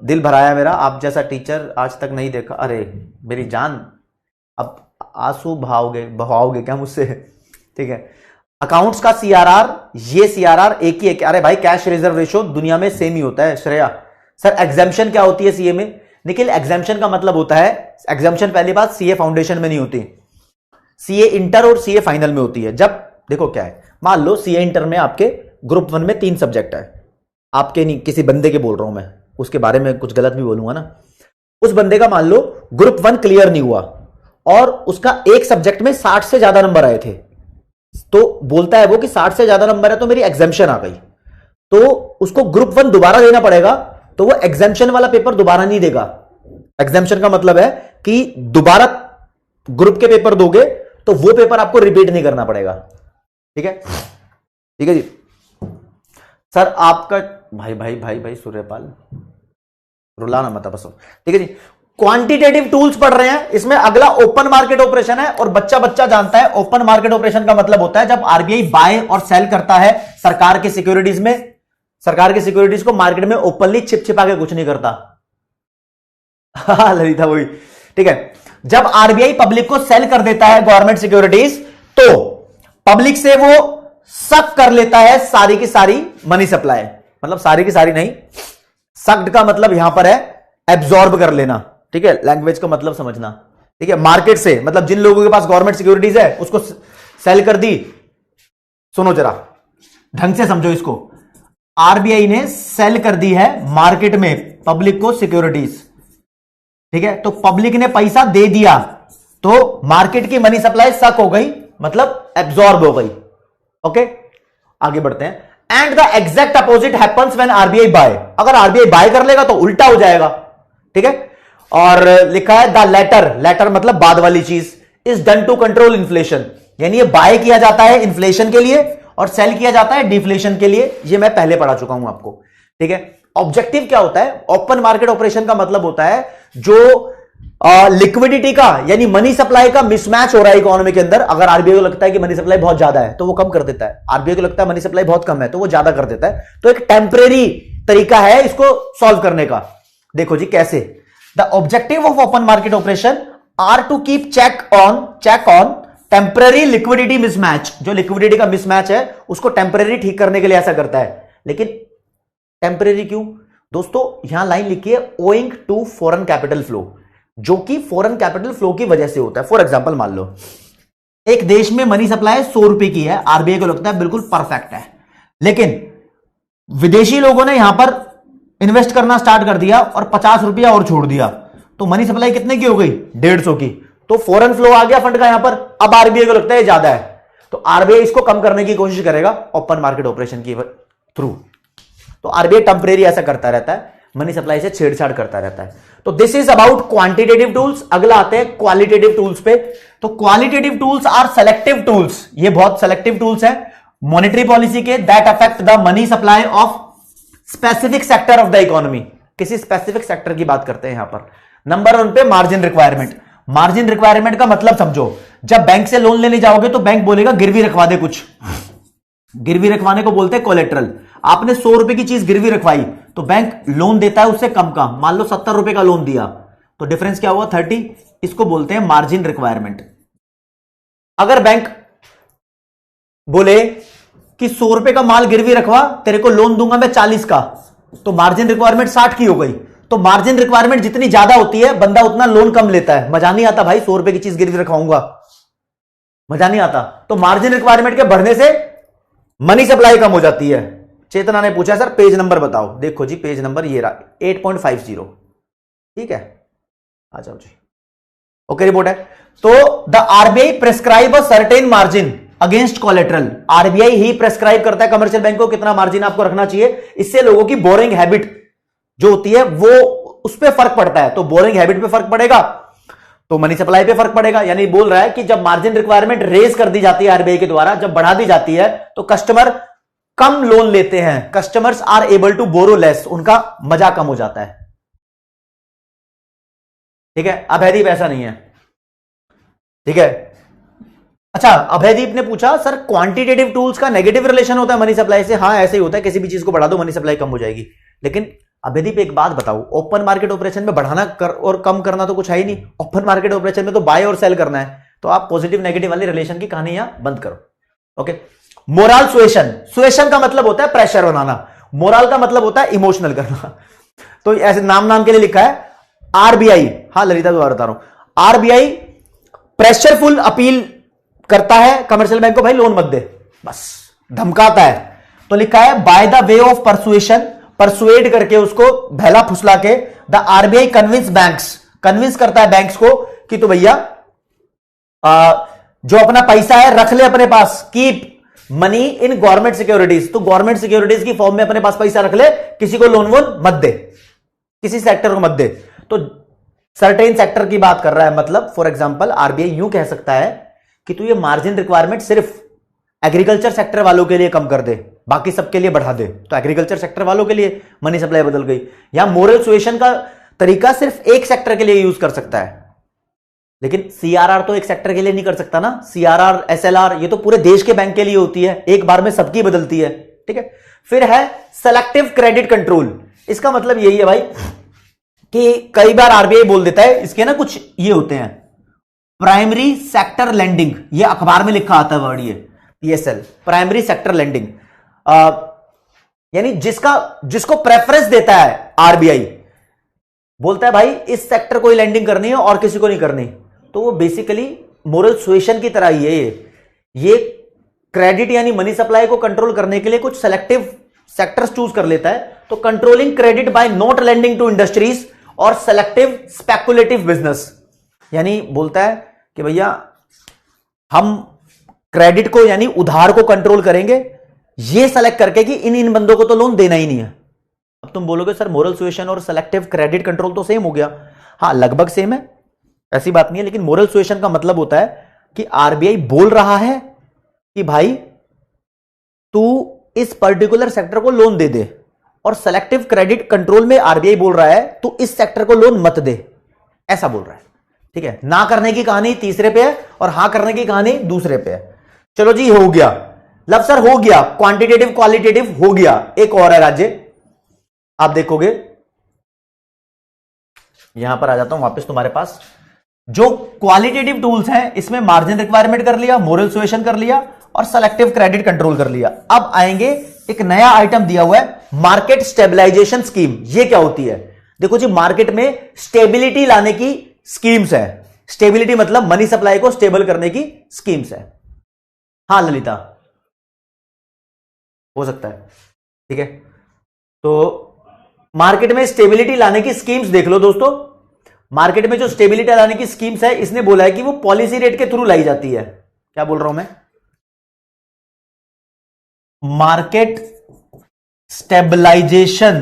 दिल भराया मेरा, आप जैसा टीचर आज तक नहीं देखा। अरे मेरी जान, अब आंसू बहाओगे क्या मुझसे, ठीक है। अकाउंट्स का सीआरआर, ये सीआरआर एक ही है। अरे भाई कैश रिजर्व रेशो दुनिया में सेम ही होता है। श्रेया सर एग्जाम्पशन क्या होती है सीए में? निखिल एग्जाम्पशन का मतलब होता है, एग्जाम्पशन पहली बात सीए फाउंडेशन में नहीं होती, सीए इंटर और सीए फाइनल में होती है। जब देखो क्या है, मान लो सीए इंटर में आपके ग्रुप 1 में 3 सब्जेक्ट है, आपके नहीं, किसी बंदे के बोल रहा हूं मैं, उसके बारे में कुछ गलत भी बोलूंगा ना। उस बंदे का मान लो ग्रुप 1 क्लियर नहीं हुआ और उसका एक सब्जेक्ट में 60 से ज्यादा नंबर आए थे, तो बोलता है वो कि 60 से ज्यादा नंबर है तो मेरी एग्जाम्पशन आ गई, तो उसको ग्रुप 1 दोबारा देना पड़ेगा। तो वो एग्जाम्पशन वाला पेपर दोबारा नहीं देगा। एग्जाम्पशन का मतलब है कि दोबारा ग्रुप के पेपर दोगे तो वो पेपर आपको रिपीट नहीं करना पड़ेगा, ठीक है। ठीक है जी सर, आपका भाई भाई भाई भाई सूर्यपाल रुलाना मत बस, ठीक है जी। क्वांटिटेटिव टूल्स पढ़ रहे हैं, इसमें अगला ओपन मार्केट ऑपरेशन है, और बच्चा बच्चा जानता है ओपन मार्केट ऑपरेशन का मतलब होता है जब आरबीआई बाय और सेल करता है सरकार के सिक्योरिटीज में। सरकार की सिक्योरिटीज को मार्केट में ओपनली छिप छिपा के कुछ नहीं करता। ललिता वही, ठीक है। जब आरबीआई पब्लिक को सेल कर देता है गवर्नमेंट सिक्योरिटीज, तो पब्लिक से वो सक कर लेता है सारी की सारी मनी सप्लाई, मतलब सारी की सारी नहीं, सक्ड का मतलब यहां पर है एब्जॉर्ब कर लेना, ठीक है। लैंग्वेज का मतलब समझना, ठीक है। मार्केट से मतलब जिन लोगों के पास गवर्नमेंट सिक्योरिटीज है उसको सेल कर दी। सुनो जरा ढंग से समझो इसको, आरबीआई ने सेल कर दी है मार्केट में पब्लिक को सिक्योरिटीज, ठीक है। तो पब्लिक ने पैसा दे दिया तो मार्केट की मनी सप्लाई सक हो गई, मतलब एब्जॉर्ब हो गई, ओके। आगे बढ़ते हैं। And the exact opposite happens when RBI buy, अगर आरबीआई बाय कर लेगा तो उल्टा हो जाएगा, ठीक है। और लिखा है द लेटर, लेटर मतलब बाद वाली चीज, is done to control inflation, यानी ये बाय किया जाता है इन्फ्लेशन के लिए और सेल किया जाता है डिफ्लेशन के लिए। ये मैं पहले पढ़ा चुका हूं आपको, ठीक है। ऑब्जेक्टिव क्या होता है? ओपन मार्केट ऑपरेशन का मतलब होता है जो लिक्विडिटी का यानी मनी सप्लाई का मिसमैच हो रहा है इकोनॉमी के अंदर। अगर आरबीआई को लगता है कि मनी सप्लाई बहुत ज्यादा है तो वो कम कर देता है, आरबीआई को लगता है मनी सप्लाई बहुत कम है तो वो ज्यादा कर देता है। तो एक टेम्परेरी तरीका है इसको सॉल्व करने का। देखो जी कैसे, the objective of open market operation are to keep check on temporary liquidity mismatch. जो लिक्विडिटी का मिसमैच है उसको टेम्परेरी ठीक करने के लिए ऐसा करता है। लेकिन टेम्परेरी क्यों दोस्तों? यहां लाइन लिखी है owing to foreign capital flow, जो कि फॉरेन कैपिटल फ्लो की वजह से होता है। फॉर एग्जांपल मान लो एक देश में मनी सप्लाई 100 रुपए की है, आरबीआई को लगता है बिल्कुल परफेक्ट है, लेकिन विदेशी लोगों ने यहां पर इन्वेस्ट करना स्टार्ट कर दिया और 50 रुपया और छोड़ दिया, तो मनी सप्लाई कितने की हो गई? 150 की। तो फॉरेन फ्लो आ गया फंड का यहां पर। अब आरबीआई को लगता है ज्यादा है, तो आरबीआई इसको कम करने की कोशिश करेगा ओपन मार्केट ऑपरेशन की थ्रू। तो आरबीआई टेम्परेरी ऐसा करता रहता है, मनी सप्लाई से छेड़छाड़ करता रहता है। तो this is about quantitative tools. अगला आते हैं क्वालिटेटिव टूल्स पे। तो qualitative tools are selective tools, ये बहुत सेलेक्टिव टूल्स है मॉनेटरी पॉलिसी के, that affect the money supply of specific sector of the economy. किसी स्पेसिफिक सेक्टर की बात करते हैं यहां पर। नंबर 1 पे मार्जिन रिक्वायरमेंट। मार्जिन रिक्वायरमेंट का मतलब समझो, जब बैंक से लोन लेने जाओगे तो बैंक बोलेगा गिरवी रखवा दे कुछ, गिरवी रखवाने को बोलते हैं कोलेट्रल। आपने 100 रुपए की चीज गिरवी रखवाई तो बैंक लोन देता है उससे कम का, मान लो 70 रुपए का लोन दिया तो डिफरेंस क्या हुआ 30, इसको बोलते हैं मार्जिन रिक्वायरमेंट। अगर बैंक बोले कि 100 रुपए का माल गिरवी रखवा, तेरे को लोन दूंगा मैं 40 का, तो मार्जिन रिक्वायरमेंट 60 की हो गई। तो मार्जिन रिक्वायरमेंट जितनी ज्यादा होती है बंदा उतना लोन कम लेता है। मजा नहीं आता भाई 100 रुपए की चीज गिरवी रखवाऊंगा, मजा नहीं आता। तो मार्जिन रिक्वायरमेंट के बढ़ने से मनी सप्लाई कम हो जाती है। चेतना ने पूछा सर पेज नंबर बताओ, देखो जी पेज नंबर ये रहा 8.50, ठीक है, आ जाओ जी। ओके रिपोर्ट है। तो the RBI prescribe a certain margin against collateral. RBI he prescribe करता है कमर्शियल बैंक को कितना मार्जिन आपको रखना चाहिए। इससे लोगों की बोरिंग हैबिट जो होती है वो उस पर फर्क पड़ता है। तो बोरिंग हैबिट पे फर्क पड़ेगा तो मनी सप्लाई पे फर्क पड़ेगा। यानी बोल रहा है कि जब मार्जिन रिक्वायरमेंट रेज कर दी जाती है आरबीआई के द्वारा, जब बढ़ा दी जाती है तो कस्टमर कम लोन लेते हैं, customers are able to borrow less, उनका मजा कम हो जाता है। ठीक है, अभयदीप ऐसा नहीं है, ठीक है। अच्छा, अभयदीप ने पूछा सर क्वांटिटेटिव टूल्स का नेगेटिव रिलेशन होता है मनी सप्लाई से। हाँ ऐसे ही होता है, किसी भी चीज को बढ़ा दो मनी सप्लाई कम हो जाएगी। लेकिन अभयदीप एक बात बताओ, ओपन मार्केट ऑपरेशन में बढ़ाना और कम करना तो कुछ है ही नहीं। ओपन मार्केट ऑपरेशन में तो बाय और सेल करना है। तो आप पॉजिटिव नेगेटिव वाली रिलेशन की कहानी यहां बंद करो। Okay, moral suasion. सुएशन का मतलब होता है प्रेशर बनाना, मोरल का मतलब होता है इमोशनल करना। तो ऐसे नाम के लिए लिखा है आरबीआई। हाँ ललिता दोबारा बता रहा हूं, आरबीआई प्रेशरफुल अपील करता है कमर्शियल बैंक को, भाई लोन मत दे, बस धमकाता है। तो लिखा है by the way of persuasion, persuade करके उसको भैला फुसला के, the RBI convince banks, convince करता है बैंक्स को कि तो भैया जो अपना पैसा है रख ले अपने पास, keep money in government securities. तो गवर्नमेंट सिक्योरिटीज की फॉर्म में अपने पास पैसा रख ले, किसी को लोन वोन मत दे, किसी सेक्टर को मत दे। तो सर्टेन सेक्टर की बात कर रहा है, मतलब फॉर एग्जांपल आरबीआई यूं कह सकता है कि तू ये मार्जिन रिक्वायरमेंट सिर्फ एग्रीकल्चर सेक्टर वालों के लिए कम कर दे, बाकी सबके लिए बढ़ा दे। तो एग्रीकल्चर सेक्टर वालों के लिए मनी सप्लाई बदल गई। यहां मोरल सुएशन का तरीका सिर्फ एक सेक्टर के लिए यूज कर सकता है, लेकिन सीआरआर तो एक सेक्टर के लिए नहीं कर सकता ना। सीआरआर, एसएलआर ये तो पूरे देश के बैंक के लिए होती है, एक बार में सबकी बदलती है। ठीक है, फिर है सेलेक्टिव क्रेडिट कंट्रोल। इसका मतलब यही है भाई कि कई बार आरबीआई बोल देता है, इसके ना कुछ ये होते हैं प्राइमरी सेक्टर लेंडिंग, ये अखबार में लिखा आता है वर्ड, ये पीएसएल, प्राइमरी सेक्टर लेंडिंग, यानी जिसको प्रेफरेंस देता है आरबीआई, बोलता है भाई इस सेक्टर को ही लेंडिंग करनी है और किसी को नहीं करनी। तो वो बेसिकली मोरल सुएशन की तरह ही है। ये क्रेडिट यानी मनी सप्लाई को कंट्रोल करने के लिए कुछ सेलेक्टिव सेक्टर्स चूज कर लेता है। तो controlling credit by not lending to industries और सेलेक्टिव स्पेकुलेटिव बिजनेस, यानी बोलता है कि भैया हम क्रेडिट को यानी उधार को कंट्रोल करेंगे, ये सेलेक्ट करके कि इन बंदों को तो लोन देना ही नहीं है। अब तुम बोलोगे सर मोरल सुएशन और सेलेक्टिव क्रेडिट कंट्रोल तो सेम हो गया। हाँ लगभग सेम है, ऐसी बात नहीं है, लेकिन मोरल सुएशन का मतलब होता है कि आरबीआई बोल रहा है कि भाई तू इस पर्टिकुलर सेक्टर को लोन दे दे, और सेलेक्टिव क्रेडिट कंट्रोल में आरबीआई बोल रहा है तू इस सेक्टर को लोन मत दे, ऐसा बोल रहा है। ठीक है, ना करने की कहानी तीसरे पे है और हां करने की कहानी दूसरे पे है। चलो जी हो गया, लब सर हो गया, क्वांटिटेटिव क्वालिटेटिव हो गया। एक और है राज्य, आप देखोगे यहां पर आ जाता हूं वापस तुम्हारे पास। जो क्वालिटेटिव टूल्स हैं इसमें मार्जिन रिक्वायरमेंट कर लिया, मोरल सुएशन कर लिया और सेलेक्टिव क्रेडिट कंट्रोल कर लिया। अब आएंगे, एक नया आइटम दिया हुआ है मार्केट स्टेबलाइजेशन स्कीम। ये क्या होती है? देखो जी, मार्केट में स्टेबिलिटी लाने की स्कीम्स है। स्टेबिलिटी मतलब मनी सप्लाई को स्टेबल करने की स्कीम्स है। हां ललिता, हो सकता है, ठीक है। तो मार्केट में स्टेबिलिटी लाने की स्कीम्स देख लो दोस्तों। मार्केट में जो स्टेबिलिटी लाने की स्कीम्स है, इसने बोला है कि वो पॉलिसी रेट के थ्रू लाई जाती है। क्या बोल रहा हूं मैं? Market stabilization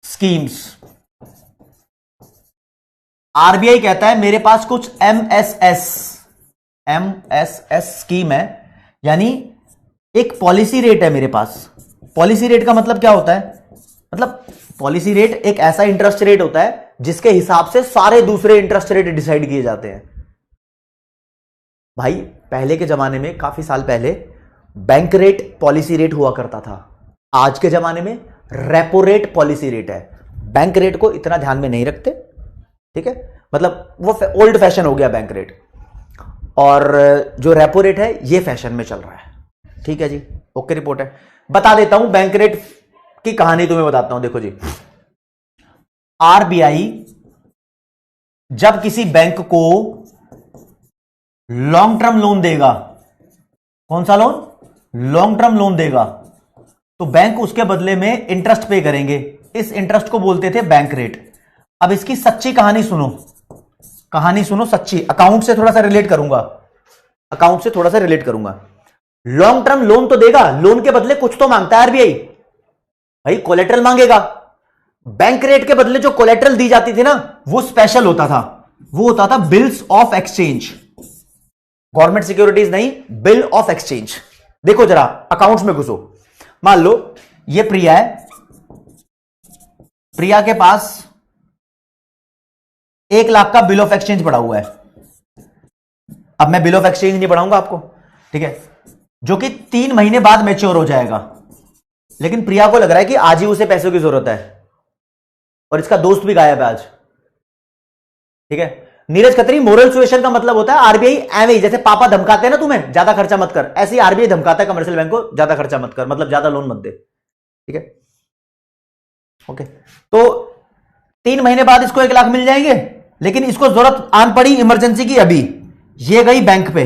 schemes. आरबीआई कहता है मेरे पास कुछ एमएसएस स्कीम है, यानी एक पॉलिसी रेट है मेरे पास। पॉलिसी रेट का मतलब क्या होता है? मतलब पॉलिसी रेट एक ऐसा इंटरेस्ट रेट होता है जिसके हिसाब से सारे दूसरे इंटरेस्ट रेट डिसाइड किए जाते हैं। भाई पहले के जमाने में, काफी साल पहले, बैंक रेट पॉलिसी रेट हुआ करता था। आज के जमाने में रेपो रेट पॉलिसी रेट है। बैंक रेट को इतना ध्यान में नहीं रखते, ठीक है, मतलब वो ओल्ड फैशन हो गया बैंक रेट, और जो रेपो रेट है ये फैशन में चल रहा है। ठीक है जी, ओके रिपोर्ट है। बता देता हूं बैंक रेट की कहानी, तुम्हें बताता हूं। देखो जी, आरबीआई जब किसी बैंक को लॉन्ग टर्म लोन देगा, कौन सा लोन? लॉन्ग टर्म लोन देगा, तो बैंक उसके बदले में इंटरेस्ट पे करेंगे। इस इंटरेस्ट को बोलते थे बैंक रेट। अब इसकी सच्ची कहानी सुनो, कहानी सुनो सच्ची। अकाउंट से थोड़ा सा रिलेट करूंगा, लॉन्ग टर्म लोन तो देगा, लोन के बदले कुछ तो मांगता है आरबीआई। भाई कोलेटरल मांगेगा। बैंक रेट के बदले जो कोलेटरल दी जाती थी ना, वो स्पेशल होता था, वो होता था bills of exchange. Government securities नहीं, बिल ऑफ एक्सचेंज। देखो जरा अकाउंट्स में घुसो। मान लो ये प्रिया है, प्रिया के पास 1 लाख का बिल ऑफ एक्सचेंज पड़ा हुआ है। अब मैं बिल ऑफ एक्सचेंज नहीं पढ़ाऊंगा आपको, ठीक है, जो कि 3 महीने बाद मैच्योर हो जाएगा। लेकिन प्रिया को लग रहा है कि आज ही उसे पैसों की जरूरत है, और इसका दोस्त भी गायब है आज। ठीक है, नीरज खत्री, मोरल सुएशन का मतलब होता है आरबीआई एवं, जैसे पापा धमकाते हैं ना तुम्हें ज्यादा खर्चा मत कर, ऐसे ही आरबीआई धमकाता है कमर्शियल बैंक को ज्यादा खर्चा मत कर, मतलब ज्यादा लोन मत दे। ठीक है, ओके। तो 3 महीने बाद इसको 1 लाख मिल जाएंगे, लेकिन इसको जरूरत आन पड़ी इमरजेंसी की अभी। ये गई बैंक पे,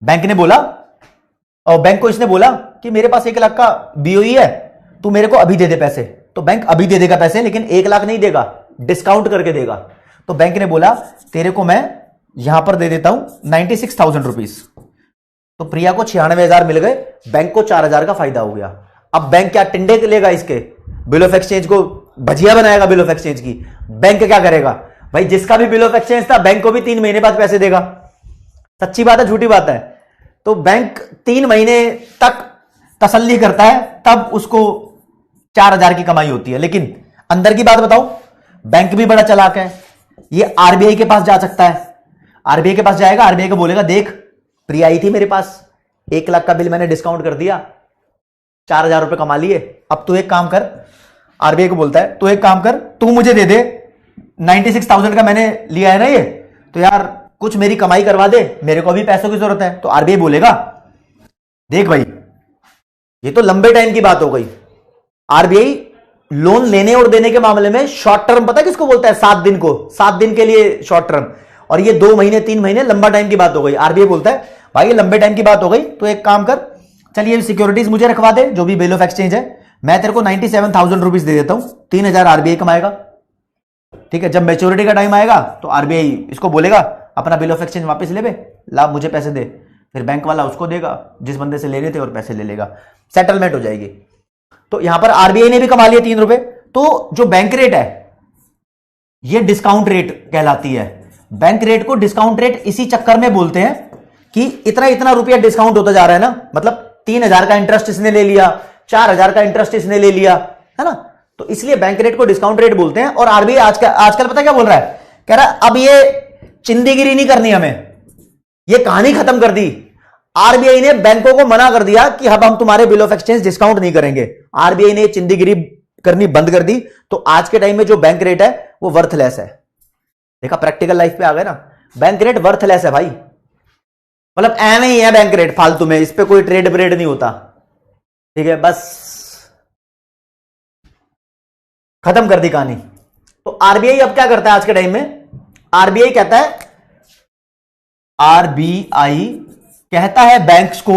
बैंक ने बोला, और बैंक को इसने बोला कि मेरे पास 1 लाख का बीओई है, तू मेरे को अभी दे दे पैसे। तो बैंक अभी दे देगा पैसे, लेकिन 1 लाख नहीं देगा, डिस्काउंट करके देगा। तो बैंक ने बोला तेरे को मैं यहां पर दे देता हूं 96,000 रुपीज। तो प्रिया को 96,000 मिल गए, बैंक को 4,000 का फायदा हो गया। अब बैंक क्या टिंडे लेगा इसके बिल ऑफ एक्सचेंज को, भजिया बनाएगा बिल ऑफ एक्सचेंज की। बैंक क्या करेगा भाई, जिसका भी बिल ऑफ एक्सचेंज था बैंक को भी 3 महीने बाद पैसे देगा। सच्ची बात है झूठी बात है? तो बैंक 3 महीने तक तसल्ली करता है, तब उसको 4,000 की कमाई होती है। लेकिन अंदर की बात बताऊं, बैंक भी बड़ा चालाक है, ये आरबीआई के पास जा सकता है। आरबीआई के पास जाएगा, आरबीआई को बोलेगा देख प्रिया आई थी मेरे पास, 1 लाख का बिल मैंने डिस्काउंट कर दिया, 4,000 रुपए कमा लिए। अब तू एक काम कर, आरबीआई को बोलता है तू एक काम कर, तू मुझे दे दे 96,000 का मैंने लिया है ना ये, तो यार कुछ मेरी कमाई करवा दे, मेरे को भी पैसों की जरूरत है। तो आरबीआई बोलेगा देख भाई ये तो लंबे टाइम की बात हो गई। आरबीआई लोन लेने और देने के मामले में शॉर्ट टर्म पता है किसको बोलता है? 7 दिन को, 7 दिन के लिए शॉर्ट टर्म, और ये 2 महीने 3 महीने लंबा टाइम की बात हो गई। आरबीआई बोलता है भाई ये लंबे टाइम की बात हो गई, तो एक काम कर, चलिए सिक्योरिटीज मुझे रखवा दे, जो भी बिल ऑफ एक्सचेंज है, मैं तेरे को 97,000 रुपीज दे देता हूं, 3,000 आरबीआई कमाएगा। ठीक है, जब मैच्योरिटी का टाइम आएगा तो आरबीआई इसको बोलेगा अपना बिल ऑफ एक्सचेंज वापस ले बे, ला मुझे पैसे दे। फिर बैंक वाला उसको देगा जिस बंदे से ले रहे थे, और पैसे ले लेगा, सेटलमेंट हो जाएगी। तो यहां पर आरबीआई ने भी कमा लिया 3 रुपए। तो जो बैंक रेट है ये डिस्काउंट रेट कहलाती है। बैंक रेट को डिस्काउंट रेट इसी चक्कर में बोलते हैं कि इतना इतना रुपया डिस्काउंट होता जा रहा है ना, मतलब 3,000 का इंटरेस्ट इसने ले लिया, 4,000 का इंटरेस्ट इसने ले लिया, है ना, तो इसलिए बैंक रेट को डिस्काउंट रेट बोलते हैं। और आरबीआई आजकल पता क्या बोल रहा है? कह रहा है अब ये चिंदीगिरी नहीं करनी हमें, ये कहानी खत्म कर दी। आरबीआई ने बैंकों को मना कर दिया कि अब हम तुम्हारे बिल ऑफ एक्सचेंज डिस्काउंट नहीं करेंगे। आरबीआई ने चिंदीगिरी करनी बंद कर दी। तो आज के टाइम में जो बैंक रेट है वो वर्थलेस है। देखा, प्रैक्टिकल लाइफ पे आ गए ना, बैंक रेट वर्थलेस है भाई, मतलब ऐ नहीं है बैंक रेट फालतू में, इस पे कोई ट्रेड ब्रेड नहीं होता। ठीक है, बस खत्म कर दी कहानी। तो आरबीआई अब क्या करता है आज के टाइम में? आरबीआई कहता है बैंक्स को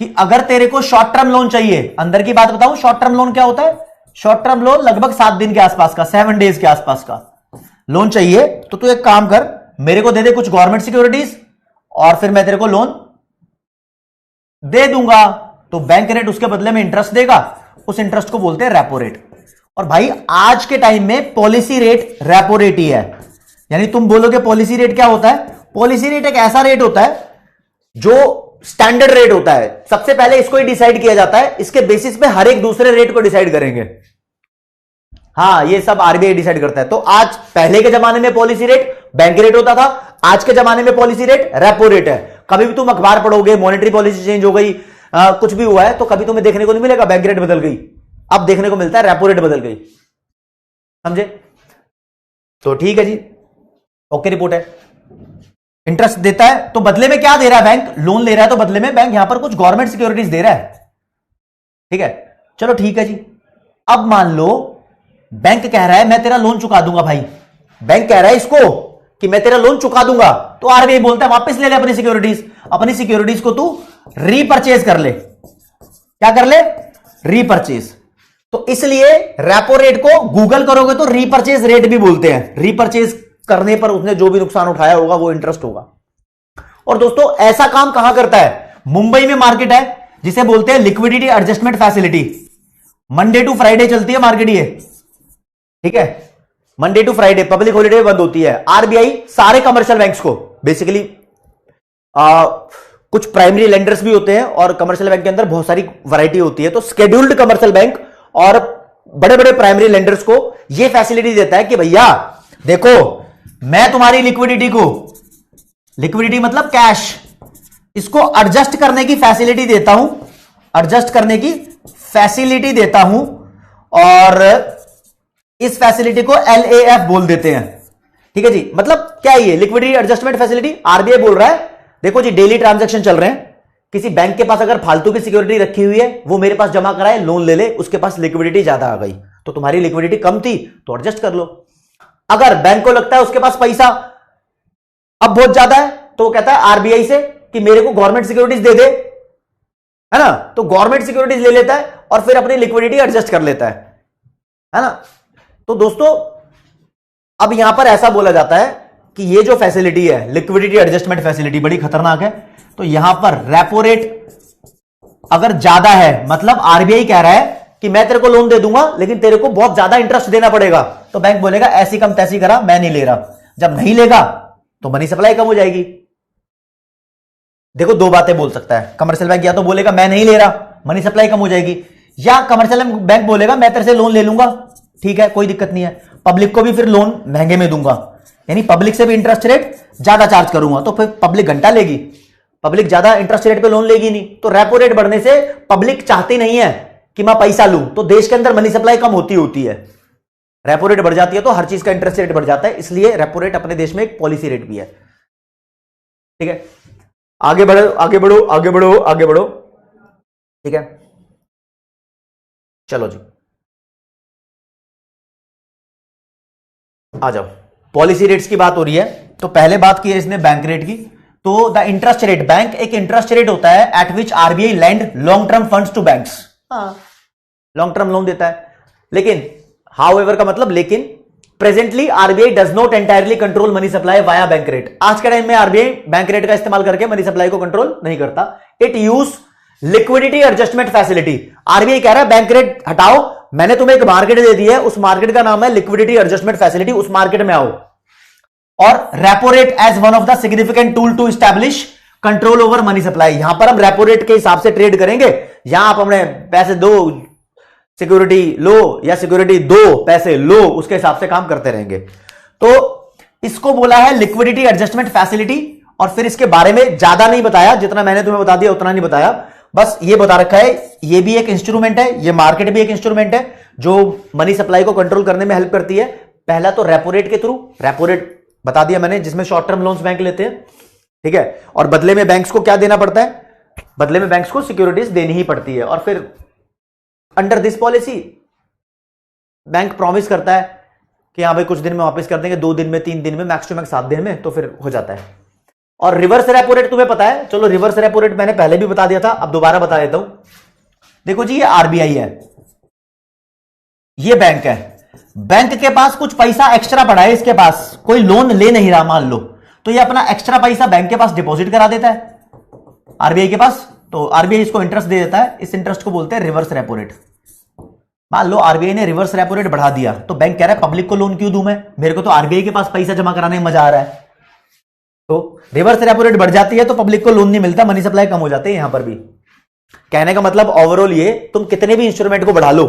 कि अगर तेरे को शॉर्ट टर्म लोन चाहिए, अंदर की बात बताऊं, शॉर्ट टर्म लोन क्या होता है? शॉर्ट टर्म लोन लगभग 7 दिन के आसपास का, 7 डेज के आसपास का लोन चाहिए, तो तू एक काम कर, मेरे को दे दे कुछ गवर्नमेंट सिक्योरिटीज और फिर मैं तेरे को लोन दे दूंगा, तो बैंक रेट उसके बदले में इंटरेस्ट देगा, उस इंटरेस्ट को बोलते हैं रेपो रेट। और भाई आज के टाइम में पॉलिसी रेट रेपो रेट ही है। यानी तुम बोलोगे पॉलिसी रेट क्या होता है? पॉलिसी रेट एक ऐसा रेट होता है जो स्टैंडर्ड रेट होता है, सबसे पहले इसको ही डिसाइड किया जाता है, इसके बेसिस पे हर एक दूसरे रेट को डिसाइड करेंगे। हाँ, ये सब आरबीआई डिसाइड करता है। तो आज पहले के जमाने में पॉलिसी रेट बैंक रेट होता था, आज के जमाने में पॉलिसी रेट रेपो रेट है। कभी भी तुम अखबार पढ़ोगे मॉनेटरी पॉलिसी चेंज हो गई, कुछ भी हुआ है, तो कभी तुम्हें देखने को नहीं मिलेगा बैंक रेट बदल गई, अब देखने को मिलता है रेपो रेट बदल गई। समझे? तो ठीक है जी, ओके रिपोर्ट है। इंटरेस्ट देता है तो बदले में क्या दे रहा है बैंक? लोन ले रहा है, तो बदले में बैंक यहां पर कुछ गवर्नमेंट सिक्योरिटीज दे रहा है। ठीक है, चलो ठीक है जी। अब मान लो बैंक कह रहा है मैं तेरा लोन चुका दूंगा। भाई बैंक कह रहा है इसको कि मैं तेरा लोन चुका दूंगा, तो आरबीआई बोलता है वापस ले ले अपनी सिक्योरिटीज, अपनी सिक्योरिटीज को तू रीपर्चेज कर ले। क्या कर ले? रीपर्चेज। तो इसलिए रेपो रेट को गूगल करोगे तो रीपर्चेज रेट भी बोलते हैं। रीपर्चेज करने पर उसने जो भी नुकसान उठाया होगा वो इंटरेस्ट होगा। और दोस्तों ऐसा काम कहां करता है? मुंबई में मार्केट है जिसे बोलते हैं liquidity adjustment facility. Monday to Friday चलती है मार्केट ये। ठीक है, Monday to Friday, public holiday बंद होती है। आरबीआई सारे कमर्शियल बैंक्स को बेसिकली कुछ प्राइमरी लेंडर्स भी होते हैं और कमर्शियल बैंक के अंदर बहुत सारी वैरायटी होती है, तो स्केड्यूल्ड कमर्शियल बैंक और बड़े बड़े प्राइमरी लेंडर्स को यह फैसिलिटी देता है कि भैया देखो मैं तुम्हारी लिक्विडिटी को, लिक्विडिटी मतलब कैश, इसको एडजस्ट करने की फैसिलिटी देता हूं, एडजस्ट करने की फैसिलिटी देता हूं, और इस फैसिलिटी को LAF बोल देते हैं। ठीक है जी, मतलब क्या ये लिक्विडिटी एडजस्टमेंट फैसिलिटी? आरबीआई बोल रहा है देखो जी डेली ट्रांजैक्शन चल रहे हैं, किसी बैंक के पास अगर फालतू की सिक्योरिटी रखी हुई है वो मेरे पास जमा कराए, लोन ले ले, उसके पास लिक्विडिटी ज्यादा आ गई, तो तुम्हारी लिक्विडिटी कम थी तो एडजस्ट कर लो। अगर बैंक को लगता है उसके पास पैसा अब बहुत ज्यादा है तो वो कहता है आरबीआई से कि मेरे को गवर्नमेंट सिक्योरिटीज दे दे, है ना, तो गवर्नमेंट सिक्योरिटीज ले लेता है और फिर अपनी लिक्विडिटी एडजस्ट कर लेता है ना। तो दोस्तों अब यहां पर ऐसा बोला जाता है कि ये जो फैसिलिटी है लिक्विडिटी एडजस्टमेंट फैसिलिटी बड़ी खतरनाक है। तो यहां पर रेपो रेट अगर ज्यादा है, मतलब आरबीआई कह रहा है कि मैं तेरे को लोन दे दूंगा लेकिन तेरे को बहुत ज्यादा इंटरेस्ट देना पड़ेगा, तो बैंक बोलेगा ऐसी कम तैसी करा, मैं नहीं ले रहा। जब नहीं लेगा तो मनी सप्लाई कम हो जाएगी। देखो दो बातें बोल सकता है कमर्शियल बैंक, या तो बोलेगा मैं नहीं ले रहा, मनी सप्लाई कम हो जाएगी, या कमर्शियल बैंक बोलेगा मैं तेरे से लोन ले लूंगा, ठीक है कोई दिक्कत नहीं है, पब्लिक को भी फिर लोन महंगे में दूंगा, यानी पब्लिक से भी इंटरेस्ट रेट ज्यादा चार्ज करूंगा, तो फिर पब्लिक घंटा लेगी, पब्लिक ज्यादा इंटरेस्ट रेट पे लोन लेगी नहीं। तो रेपो रेट बढ़ने से पब्लिक चाहती नहीं है कि मैं पैसा लूं, तो देश के अंदर मनी सप्लाई कम होती है। रेपो रेट बढ़ जाती है तो हर चीज का इंटरेस्ट रेट बढ़ जाता है, इसलिए रेपो रेट अपने देश में एक पॉलिसी रेट भी है। ठीक है, आगे बढ़ो आगे बढ़ो आगे बढ़ो आगे बढ़ो। ठीक है, चलो जी आ जाओ। पॉलिसी रेट्स की बात हो रही है, तो पहले बात की है इसने बैंक रेट की। तो द इंटरेस्ट रेट, बैंक एक इंटरेस्ट रेट होता है at which RBI lend long term funds to banks. Long term loan देता है, लेकिन हाउएवर का मतलब लेकिन presently RBI does not entirely control money supply via bank rate. आज के टाइम में आरबीआई बैंक रेट का इस्तेमाल करके मनी सप्लाई को कंट्रोल नहीं करता। It use liquidity adjustment facility. RBI कह रहा है बैंक रेट हटाओ, मैंने तुम्हें एक मार्केट दे दी है, उस मार्केट का नाम है लिक्विडिटी एडजस्टमेंट फैसिलिटी, उस मार्केट में आओ। और repo rate as one of the significant tool to establish control over money supply. यहां पर हम रेपो रेट के हिसाब से ट्रेड करेंगे, यहां आप अपने पैसे दो सिक्योरिटी लो या सिक्योरिटी दो पैसे लो, उसके हिसाब से काम करते रहेंगे। तो इसको बोला है लिक्विडिटी एडजस्टमेंट फैसिलिटी। और फिर इसके बारे में ज्यादा नहीं बताया, जितना मैंने तुम्हें बता दिया उतना नहीं बताया, बस ये बता रखा है ये भी एक इंस्ट्रूमेंट है, ये मार्केट भी एक इंस्ट्रूमेंट है जो मनी सप्लाई को कंट्रोल करने में हेल्प करती है। पहला तो रेपो रेट के थ्रू, रेपो रेट बता दिया मैंने, जिसमें शॉर्ट टर्म लोन्स बैंक लेते हैं। ठीक है, और बदले में बैंक्स को क्या देना पड़ता है? बदले में बैंक्स को सिक्योरिटीज देनी ही पड़ती है। और फिर under this policy bank promise करता है कि हाँ भाई कुछ दिन में वापस कर देंगे, 2 दिन में, 3 दिन में, मैक्स टू मैक्स 7 दिन में, तो फिर हो जाता है। और रिवर्स रेपो रेट तुम्हें पता है, चलो रिवर्स रेपो रेट मैंने पहले भी बता दिया था, अब दोबारा बता देता हूं। देखो जी ये आरबीआई है, ये बैंक है, बैंक के पास कुछ पैसा एक्स्ट्रा पड़ा है, इसके पास कोई लोन ले नहीं रहा मान लो, तो ये अपना एक्स्ट्रा पैसा बैंक के पास डिपॉजिट करा देता है आरबीआई के पास, तो आरबीआई इसको इंटरेस्ट दे देता है। इस इंटरेस्ट को बोलते हैं रिवर्स रेपो रेट। मान लो आरबीआई ने रिवर्स रेपो रेट बढ़ा दिया, तो बैंक कह रहा है पब्लिक को लोन क्यों दूं मैं, मेरे को तो आरबीआई के पास पैसा जमा कराने में मजा आ रहा है। तो रिवर्स रेपो रेट बढ़ जाती है तो पब्लिक को लोन नहीं मिलता, मनी सप्लाई कम हो जाती है। यहां पर भी कहने का मतलब ओवरऑल ये, तुम कितने भी इंस्ट्रूमेंट को बढ़ा लो,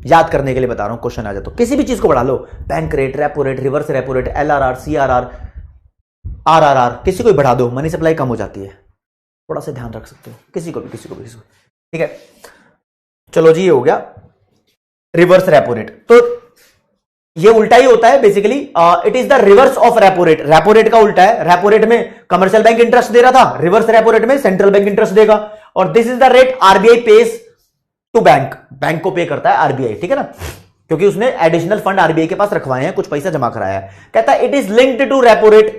याद करने के लिए बता रहा हूं, क्वेश्चन आ जाए तो किसी भी चीज को बढ़ा लो, bank rate, repo rate, reverse repo rate, LRR, CRR, RRR, किसी को भी बढ़ा दो, मनी सप्लाई कम हो जाती है। थोड़ा सा ध्यान रख सकते हो, किसी को भी। ठीक है, चलो जी, ये हो गया रिवर्स रेपो रेट। तो ये उल्टा ही होता है basically, it is the reverse of repo rate. Repo rate का उल्टा है। रेपो रेट में कमर्शियल बैंक इंटरेस्ट दे रहा था, रिवर्स रेपो रेट में सेंट्रल बैंक इंटरेस्ट देगा। और this is the rate RBI pays to bank, bank को पे करता है आरबीआई, ठीक है ना, क्योंकि उसने एडिशनल फंड आरबीआई के पास रखवाए हैं, कुछ पैसा जमा कराया है। कहता है it is linked to repo rate,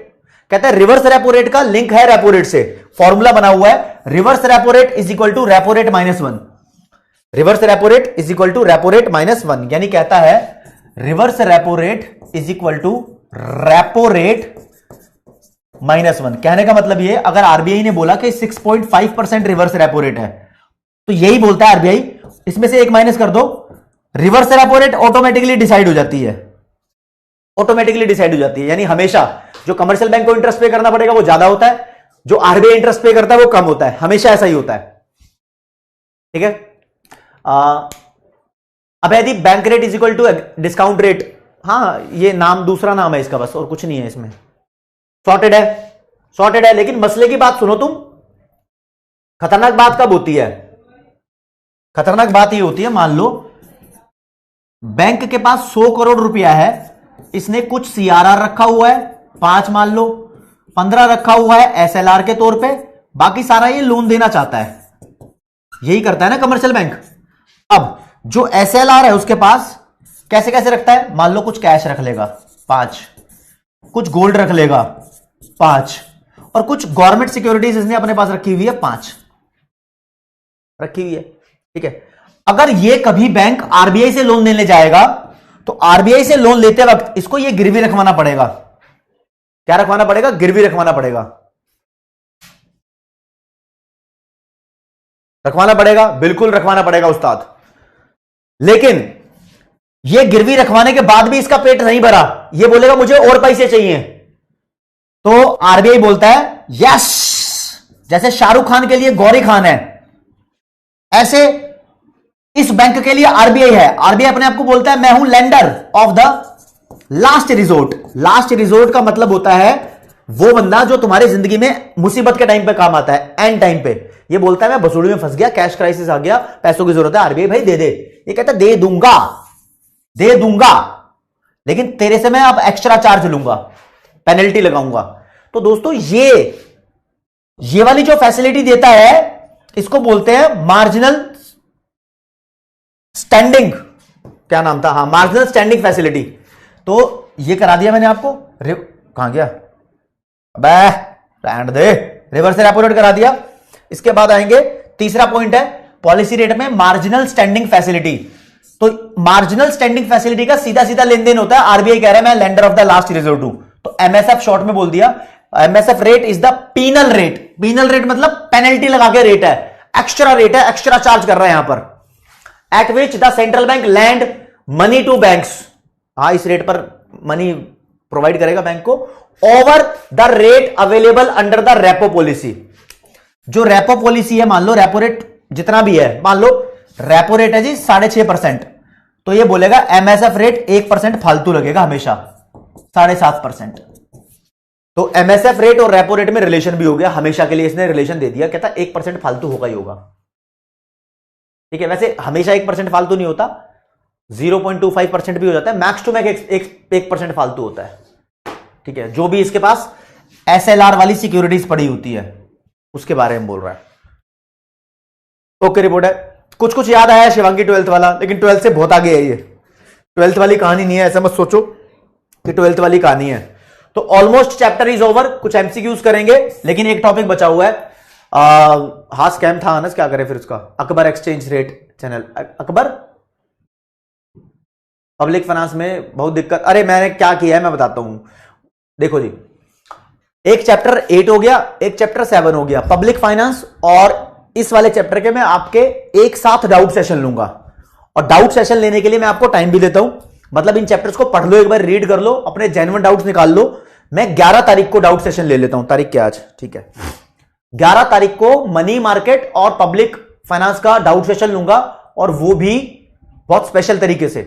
कहता है रिवर्स रेपो रेट का लिंक है रेपो रेट से। फॉर्मूला बना हुआ है, reverse repo rate is equal to repo rate -1। Reverse repo rate is equal to repo rate -1, यानी कहता है reverse repo rate is equal to repo rate -1। कहने का मतलब ये, अगर आरबीआई ने बोला कि 6.5% रिवर्स रेपो रेट है, तो यही बोलता है आरबीआई, इसमें से एक माइनस कर दो, reverse repo rate automatically decide हो जाती है, ऑटोमेटिकली डिसाइड हो जाती है। यानी हमेशा जो कमर्शियल बैंक को इंटरेस्ट पे करना पड़ेगा वो ज्यादा होता है, जो आरबीआई इंटरेस्ट पे करता है वो कम होता है, हमेशा ऐसा ही होता है। ठीक है, अब यदि bank rate is equal to discount rate, हाँ ये नाम, दूसरा नाम है इसका बस, और कुछ नहीं है इसमें, सॉर्टेड है, सॉर्टेड है। लेकिन मसले की बात सुनो तुम, खतरनाक बात कब होती है, खतरनाक बात ये होती है, मान लो बैंक के पास 100 करोड़ रुपया है, इसने कुछ सीआरआर रखा हुआ है 5, मान लो 15 रखा हुआ है एसएलआर के तौर पे, बाकी सारा ये लोन देना चाहता है, यही करता है ना कमर्शियल बैंक। अब जो एसएलआर है उसके पास कैसे कैसे रखता है, मान लो कुछ कैश रख लेगा 5, कुछ गोल्ड रख लेगा 5, और कुछ गवर्नमेंट सिक्योरिटीज इसने अपने पास रखी हुई है 5 रखी हुई है। ठीक है, अगर ये कभी बैंक आरबीआई से लोन लेने जाएगा तो आरबीआई से लोन लेते वक्त इसको ये गिरवी रखवाना पड़ेगा। क्या रखवाना पड़ेगा, गिरवी रखवाना पड़ेगा, रखवाना पड़ेगा, बिल्कुल रखवाना पड़ेगा उस्ताद। लेकिन ये गिरवी रखवाने के बाद भी इसका पेट नहीं भरा, ये बोलेगा मुझे और पैसे चाहिए, तो आरबीआई बोलता है यस, जैसे शाहरुख खान के लिए गौरी खान है, ऐसे इस बैंक के लिए आरबीआई है। आरबीआई अपने आप को बोलता है मैं हूं lender of the last resort. Last resort का मतलब होता है वो बंदा जो तुम्हारी जिंदगी में मुसीबत के टाइम पे काम आता है, एंड टाइम पे। ये बोलता है मैं बसूड़ी में फंस गया, कैश क्राइसिस आ गया, पैसों की जरूरत है, आरबीआई भाई दे दे। ये कहता है दे दूंगा, दे दूंगा, लेकिन तेरे से मैं अब एक्स्ट्रा चार्ज लूंगा, पेनल्टी लगाऊंगा। तो दोस्तों ये वाली जो फैसिलिटी देता है इसको बोलते हैं मार्जिनल स्टैंडिंग, क्या नाम था, हाँ मार्जिनल स्टैंडिंग फैसिलिटी। तो ये करा दिया मैंने आपको, कहां गया, अबे रहने दे, रिवर्स रेपो रेट करा दिया। इसके बाद आएंगे, तीसरा पॉइंट है पॉलिसी रेट में मार्जिनल स्टैंडिंग फैसिलिटी। तो मार्जिनल स्टैंडिंग फैसिलिटी का सीधा सीधा लेन देन होता है, आरबीआई कह रहा है मैं lender of the last resort हूं, तो एमएसएफ शॉर्ट में बोल दिया। MSF rate is the penal rate, penal rate मतलब पेनल्टी लगा के रेट है, एक्स्ट्रा रेट है, एक्स्ट्रा चार्ज कर रहा है यहां पर, at which the central bank lend money to banks. हाँ, इस रेट पर मनी प्रोवाइड करेगा बैंक को, over the rate available under the repo policy. जो रेपो पॉलिसी है, मान लो रेपो रेट जितना भी है, मान लो रेपो रेट है जी 6.5%, तो ये बोलेगा एमएसएफ रेट 1% फालतू लगेगा हमेशा, 7.5%। तो एमएसएफ रेट और रेपो रेट में रिलेशन भी हो गया, हमेशा के लिए इसने रिलेशन दे दिया, कहता 1% फालतू होगा ही होगा। ठीक है, वैसे हमेशा 1% फालतू नहीं होता, 0.25% भी हो जाता है, मैक्स टू मैक्स 1% फालतू होता है। ठीक है, जो भी इसके पास एसएलआर वाली सिक्योरिटीज पड़ी होती है उसके बारे में बोल रहा है। ओके, रिपोर्ट है। कुछ कुछ याद आया शिवांगी 12th वाला, लेकिन 12th से बहुत आगे है ये, 12th वाली कहानी नहीं है, ऐसा मत सोचो कि 12th वाली कहानी है। तो ऑलमोस्ट चैप्टर इज ओवर, कुछ एमसीक्यूज करेंगे, लेकिन एक टॉपिक बचा हुआ है। हाँ स्कैम था अनस, क्या करें फिर उसका, Akbar exchange rate channel, Akbar public finance में बहुत दिक्कत। अरे मैंने क्या किया है मैं बताता हूं, देखो जी, एक चैप्टर 8 हो गया, एक चैप्टर 7 हो गया, पब्लिक फाइनेंस। और इस वाले चैप्टर के मैं आपके एक साथ डाउट सेशन लूंगा, और डाउट सेशन लेने के लिए मैं आपको टाइम भी देता हूं। मतलब इन चैप्टर्स को पढ़ लो, एक बार रीड कर लो, अपने जेन्युइन डाउट्स निकाल लो। मैं 11 तारीख को डाउट सेशन ले लेता हूं। तारीख क्या आज? ठीक है, 11 तारीख को मनी मार्केट और पब्लिक फाइनेंस का डाउट सेशन लूंगा, और वो भी बहुत स्पेशल तरीके से।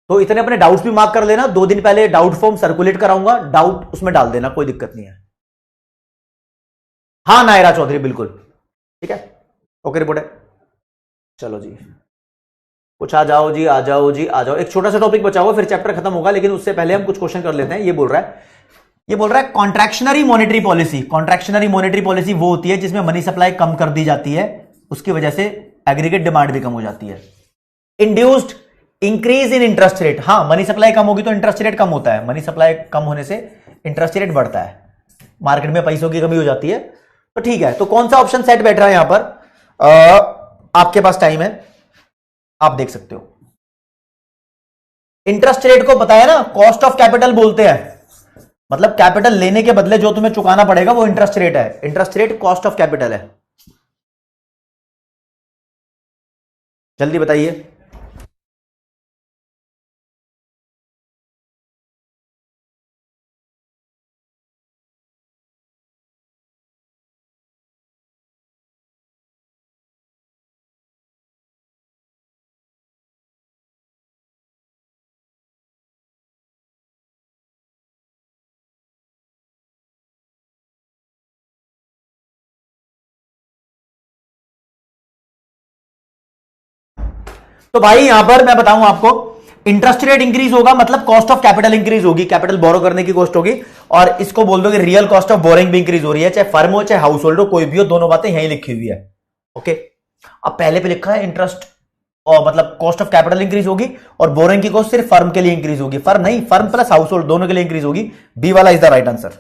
तो इतने अपने डाउट्स भी मार्क कर लेना। 2 दिन पहले डाउट फॉर्म सर्कुलेट कराऊंगा, डाउट उसमें डाल देना, कोई दिक्कत नहीं है। हाँ नायरा चौधरी, बिल्कुल ठीक है, ओके रिपोर्ट है। चलो जी, कुछ आ जाओ जी, आ जाओ जी, आ जाओ। एक छोटा सा टॉपिक बचा हुआ, फिर चैप्टर खत्म होगा, लेकिन उससे पहले हम कुछ क्वेश्चन कर लेते हैं। ये बोल रहा है contractionary monetary policy. Contractionary monetary policy वो होती है जिसमें मनी सप्लाई कम कर दी जाती है, उसकी वजह से एग्रीगेट डिमांड भी कम हो जाती है। Induced increase in interest rate. हाँ, मनी सप्लाई कम होगी तो इंटरेस्ट रेट कम होता है, मनी सप्लाई कम होने से इंटरेस्ट रेट बढ़ता है, मार्केट में पैसों की कमी हो जाती है। तो ठीक है, तो कौन सा ऑप्शन सेट बैठ रहा है यहां पर? आपके पास टाइम है, आप देख सकते हो। इंटरेस्ट रेट को बताया ना, कॉस्ट ऑफ कैपिटल बोलते हैं, मतलब कैपिटल लेने के बदले जो तुम्हें चुकाना पड़ेगा वो इंटरेस्ट रेट है। Interest rate cost of capital है। जल्दी बताइए। तो भाई यहां पर मैं बताऊं आपको, इंटरेस्ट रेट इंक्रीज होगा मतलब कॉस्ट ऑफ कैपिटल इंक्रीज होगी, कैपिटल बोरो करने की कॉस्ट होगी, और इसको बोल दो कि रियल कॉस्ट ऑफ बोरिंग भी इंक्रीज हो रही है, चाहे फर्म हो चाहे हाउस होल्ड हो, कोई भी हो, दोनों बातें यहीं लिखी हुई है। ओके, अब पहले पे लिखा है इंटरेस्ट और मतलब कॉस्ट ऑफ कैपिटल इंक्रीज होगी, और बोरिंग की कॉस्ट सिर्फ फर्म के लिए इंक्रीज होगी, फर्म नहीं, फर्म प्लस हाउस होल्ड दोनों के लिए इंक्रीज होगी। बी वाला is the right answer.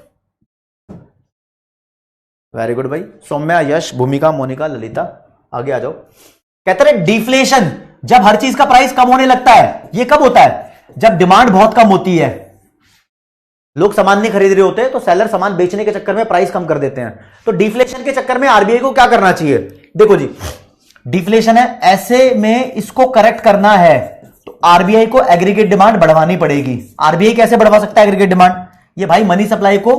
Very good भाई। सौम्या, यश, भूमिका, मोनिका, ललिता, आगे आ जाओ। कहते हैं डिफ्लेशन, जब हर चीज का प्राइस कम होने लगता है। ये कब होता है? जब डिमांड बहुत कम होती है, लोग सामान नहीं खरीद रहे होते, तो सेलर सामान बेचने के चक्कर में प्राइस कम कर देते हैं। तो डिफ्लेशन के चक्कर में आरबीआई को क्या करना चाहिए? देखो जी, डिफ्लेशन है, ऐसे में इसको करेक्ट करना है तो आरबीआई को एग्रीगेट डिमांड बढ़वानी पड़ेगी। आरबीआई कैसे बढ़वा सकता है एग्रीगेट डिमांड? ये भाई मनी सप्लाई को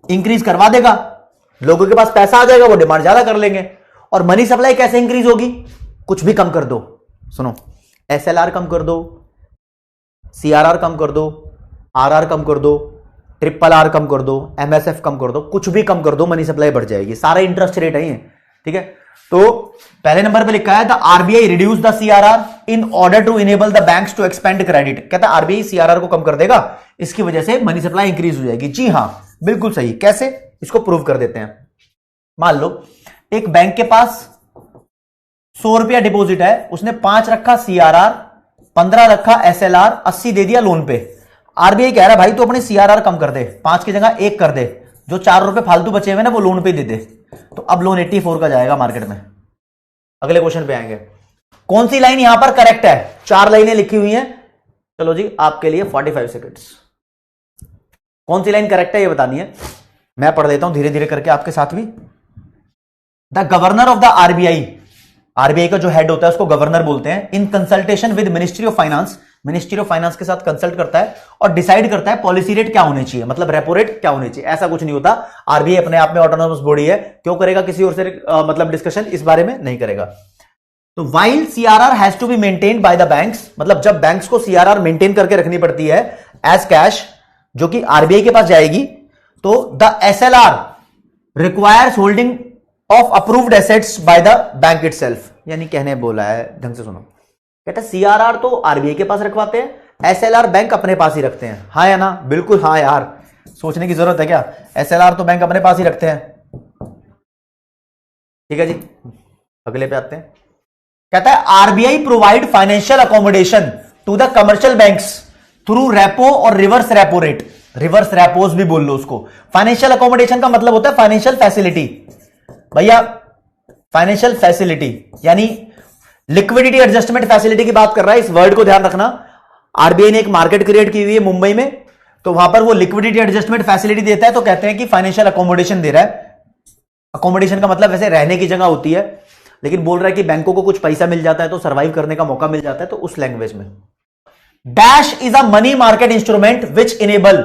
इंक्रीज करवा देगा, लोगों के पास पैसा आ जाएगा, वो डिमांड ज्यादा कर लेंगे। और मनी सप्लाई कैसे इंक्रीज होगी? कुछ भी कम कर दो। सुनो, एसएलआर कम कर दो, सीआरआर कम कर दो, आरआर कम कर दो, ट्रिपल आर कम कर दो, एमएसएफ कम कर दो, कुछ भी कम कर दो, मनी सप्लाई बढ़ जाएगी। सारा इंटरेस्ट रेट है ये, ठीक है। तो पहले नंबर पे लिखा है the RBI reduce the CRR in order to enable the banks to expand credit. कहता है आरबीआई सीआरआर को कम कर देगा, इसकी वजह से मनी सप्लाई इंक्रीज हो जाएगी। जी हां, बिल्कुल सही। कैसे? इसको प्रूव कर देते हैं। मान लो एक बैंक के पास 100 रुपया डिपॉजिट है, उसने 5 रखा सीआरआर, 15 रखा एसएलआर, 80 दे दिया लोन पे। आरबीआई कह रहा है भाई तू अपने सीआरआर कम कर दे, 5 की जगह 1 कर दे, जो 4 रुपए फालतू बचे हुए ना वो लोन पे दे दे। तो अब लोन 84 का जाएगा मार्केट में। अगले क्वेश्चन पे आएंगे। कौन सी लाइन यहां पर करेक्ट है? 4 लाइनें लिखी हुई हैं। चलो जी, आपके लिए 45 सेकेंड्स। कौन सी लाइन करेक्ट है ये बतानी है। मैं पढ़ देता हूं धीरे धीरे करके आपके साथ भी। The governor of the RBI, RBI का जो हेड होता है उसको गवर्नर बोलते हैं, इन consultation with ministry of finance, ministry of finance के साथ कंसल्ट करता है और डिसाइड करता है पॉलिसी रेट क्या होनी चाहिए, मतलब रेपो रेट क्या होनी चाहिए। ऐसा कुछ नहीं होता, आरबीआई अपने आप में ऑटोनोमस बॉडी है, क्यों करेगा किसी और से मतलब डिस्कशन इस बारे में नहीं करेगा। तो while CRR has to be maintained by the banks, मतलब जब बैंक्स को सीआरआर मेंटेन करके रखनी पड़ती है एज कैश, जो कि आरबीआई के पास जाएगी, तो the SLR requires holding of approved assets by the bank itself. यानी कहने बोला है, ढंग से सुनो, कहता है सीआरआर तो आरबीआई के पास रखवाते हैं, एसएलआर बैंक अपने पास ही रखते हैं। हाँ या ना? बिल्कुल हाँ यार, सोचने की जरूरत है क्या? एसएलआर तो बैंक अपने पास ही रखते हैं। ठीक है जी, अगले पे आते हैं। कहता है RBI provide financial accommodation to the commercial banks through repo और reverse repo rate. Reverse repos भी बोल लो उसको। फाइनेंशियल अकोमोडेशन का मतलब होता है फाइनेंशियल फैसिलिटी। भैया फाइनेंशियल फैसिलिटी यानी लिक्विडिटी एडजस्टमेंट फैसिलिटी की बात कर रहा है, इस वर्ड को ध्यान रखना। आरबीआई ने एक मार्केट क्रिएट की हुई है मुंबई में, तो वहां पर वो लिक्विडिटी एडजस्टमेंट फैसिलिटी देता है, तो कहते हैं कि फाइनेंशियल अकोमोडेशन दे रहा है। अकोमोडेशन का मतलब वैसे रहने की जगह होती है, लेकिन बोल रहा है कि बैंकों को कुछ पैसा मिल जाता है तो सर्वाइव करने का मौका मिल जाता है, तो उस लैंग्वेज में। Dash is a money market instrument which enable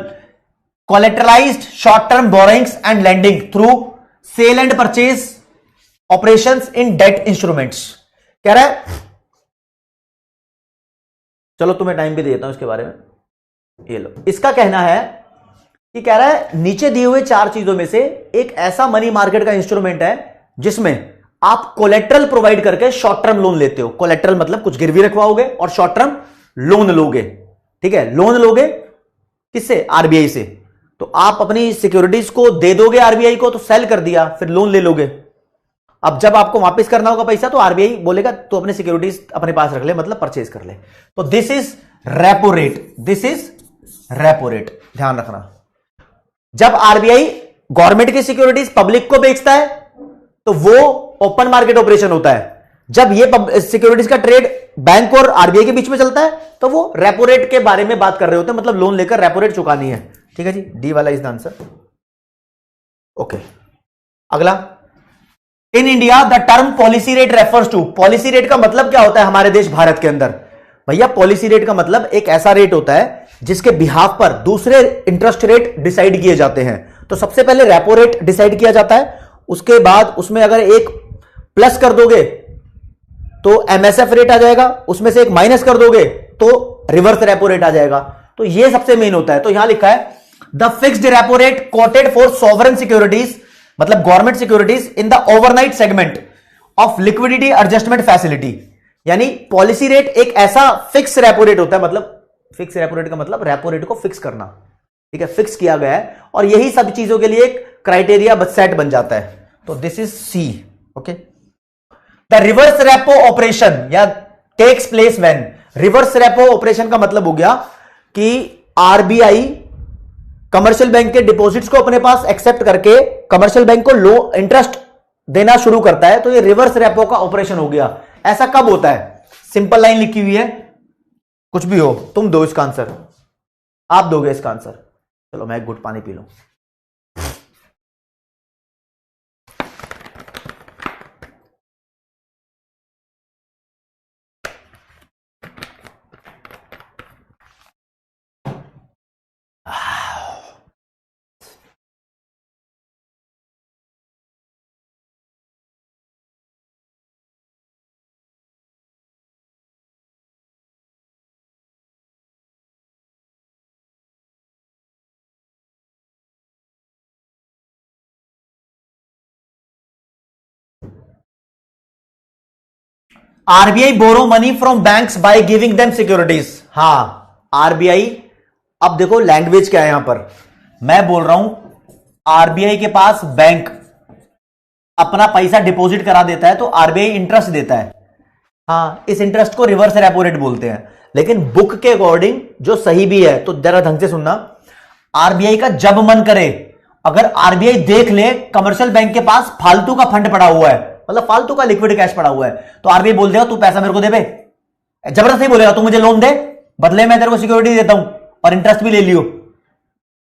collateralized short term borrowings and lending through sale and purchase operations in debt instruments. कह रहा है, चलो तुम्हें टाइम भी दे देता हूं इसके बारे में, ये लो। इसका कहना है कि कह रहा है नीचे दिए हुए चार चीजों में से एक ऐसा मनी मार्केट का इंस्ट्रूमेंट है जिसमें आप कोलेट्रल प्रोवाइड करके शॉर्ट टर्म लोन लेते हो। कोलेट्रल मतलब कुछ गिरवी रखवाओगे और शॉर्ट टर्म लोन लोगे, ठीक है। लोन लोगे किससे? आरबीआई से। तो आप अपनी सिक्योरिटीज को दे दोगे आरबीआई को, तो सेल कर दिया, फिर लोन ले लोगे। अब जब आपको वापस करना होगा पैसा तो आरबीआई बोलेगा तो अपने सिक्योरिटीज अपने पास रख ले, मतलब परचेज कर ले। तो this is repo rate, this is repo rate, ध्यान रखना। जब आरबीआई गवर्नमेंट की सिक्योरिटीज पब्लिक को बेचता है तो वो ओपन मार्केट ऑपरेशन होता है। जब ये सिक्योरिटीज का ट्रेड बैंक और आरबीआई के बीच में चलता है तो वो रेपो रेट के बारे में बात कर रहे होते हैं, मतलब लोन लेकर रेपो रेट चुकानी है। ठीक है जी, डी वाला इज द आंसर। ओके, अगला। In India the term policy rate refers to. Policy rate का मतलब क्या होता है हमारे देश भारत के अंदर? भैया पॉलिसी रेट का मतलब एक ऐसा रेट होता है जिसके बिहाफ पर दूसरे इंटरेस्ट रेट डिसाइड किए जाते हैं। तो सबसे पहले रेपो रेट डिसाइड किया जाता है, उसके बाद उसमें अगर एक प्लस कर दोगे तो एमएसएफ रेट आ जाएगा, उसमें से एक माइनस कर दोगे तो रिवर्स रेपो रेट आ जाएगा। तो ये सबसे मेन होता है। तो यहां लिखा है the fixed repo rate quoted for sovereign securities, मतलब government securities in the overnight segment of liquidity adjustment facility. यानी पॉलिसी रेट एक ऐसा फिक्स रेपो रेट होता है, मतलब फिक्स रेपो रेट का मतलब रेपो रेट को फिक्स करना, ठीक है, फिक्स किया गया है, और यही सब चीजों के लिए एक क्राइटेरिया सेट बन जाता है। तो this is C. Okay, the reverse repo operation या takes place when. Reverse repo operation का मतलब हो गया कि आरबीआई कमर्शियल बैंक के डिपॉजिट्स को अपने पास एक्सेप्ट करके कमर्शियल बैंक को लो इंटरेस्ट देना शुरू करता है, तो ये रिवर्स रेपो का ऑपरेशन हो गया। ऐसा कब होता है? सिंपल लाइन लिखी हुई है, कुछ भी हो, तुम दो इसका आंसर, आप दोगे इसका आंसर। चलो मैं एक घुट पानी पी लूं। RBI borrow money from banks by giving them securities. हां, आरबीआई, अब देखो लैंग्वेज क्या है यहां पर। मैं बोल रहा हूं आरबीआई के पास बैंक अपना पैसा डिपॉजिट करा देता है तो आरबीआई इंटरेस्ट देता है। हां, इस इंटरेस्ट को रिवर्स रेपो रेट बोलते हैं। लेकिन बुक के अकॉर्डिंग जो सही भी है, तो जरा ढंग से सुनना, आरबीआई का जब मन करे, अगर आरबीआई देख ले कमर्शियल बैंक के पास फालतू का फंड पड़ा हुआ है, मतलब फालतू का लिक्विड कैश पड़ा हुआ है, तो आरबीआई बोल देगा तू पैसा मेरे को दे बे। जबरदस्ती बोलेगा तू मुझे लोन दे, बदले में तेरे को सिक्योरिटी देता हूं और इंटरेस्ट भी ले लियो,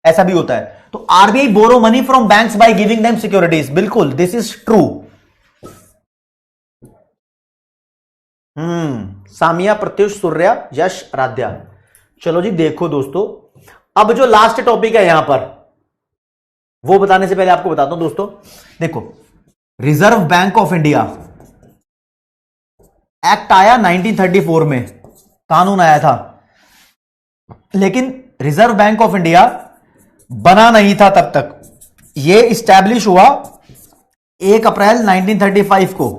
ऐसा भी होता है। तो RBI borrow money from banks by giving them securities, बिल्कुल this is true. Samiya, Pratyush, Surya, Yash, Aaradhya. चलो जी देखो दोस्तों, अब जो लास्ट टॉपिक है यहां पर वो बताने से पहले आपको बताता हूं दोस्तों। देखो, reserve bank of India act आया 1934 में, कानून आया था, लेकिन रिजर्व बैंक ऑफ इंडिया बना नहीं था तब तक। यह इस्टेब्लिश हुआ 1 अप्रैल 1935 को।